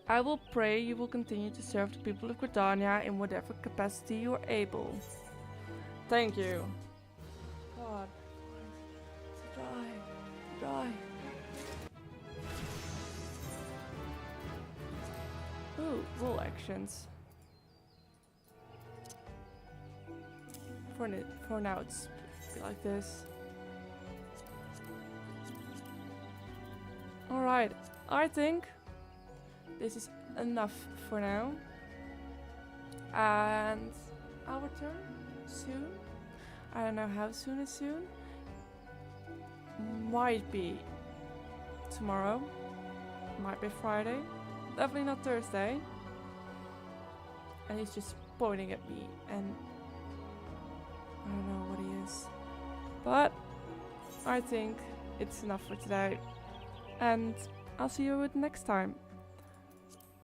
I will pray you will continue to serve the people of Gridania in whatever capacity you are able. Thank you. God. Dry. Ooh, roll actions. For now it's like this. Alright, I think this is enough for now. And I'll return soon. I don't know how soon is soon. Might be tomorrow. Might be Friday. Definitely not Thursday. And he's just pointing at me and I don't know what he is. But I think it's enough for today. And I'll see you next time.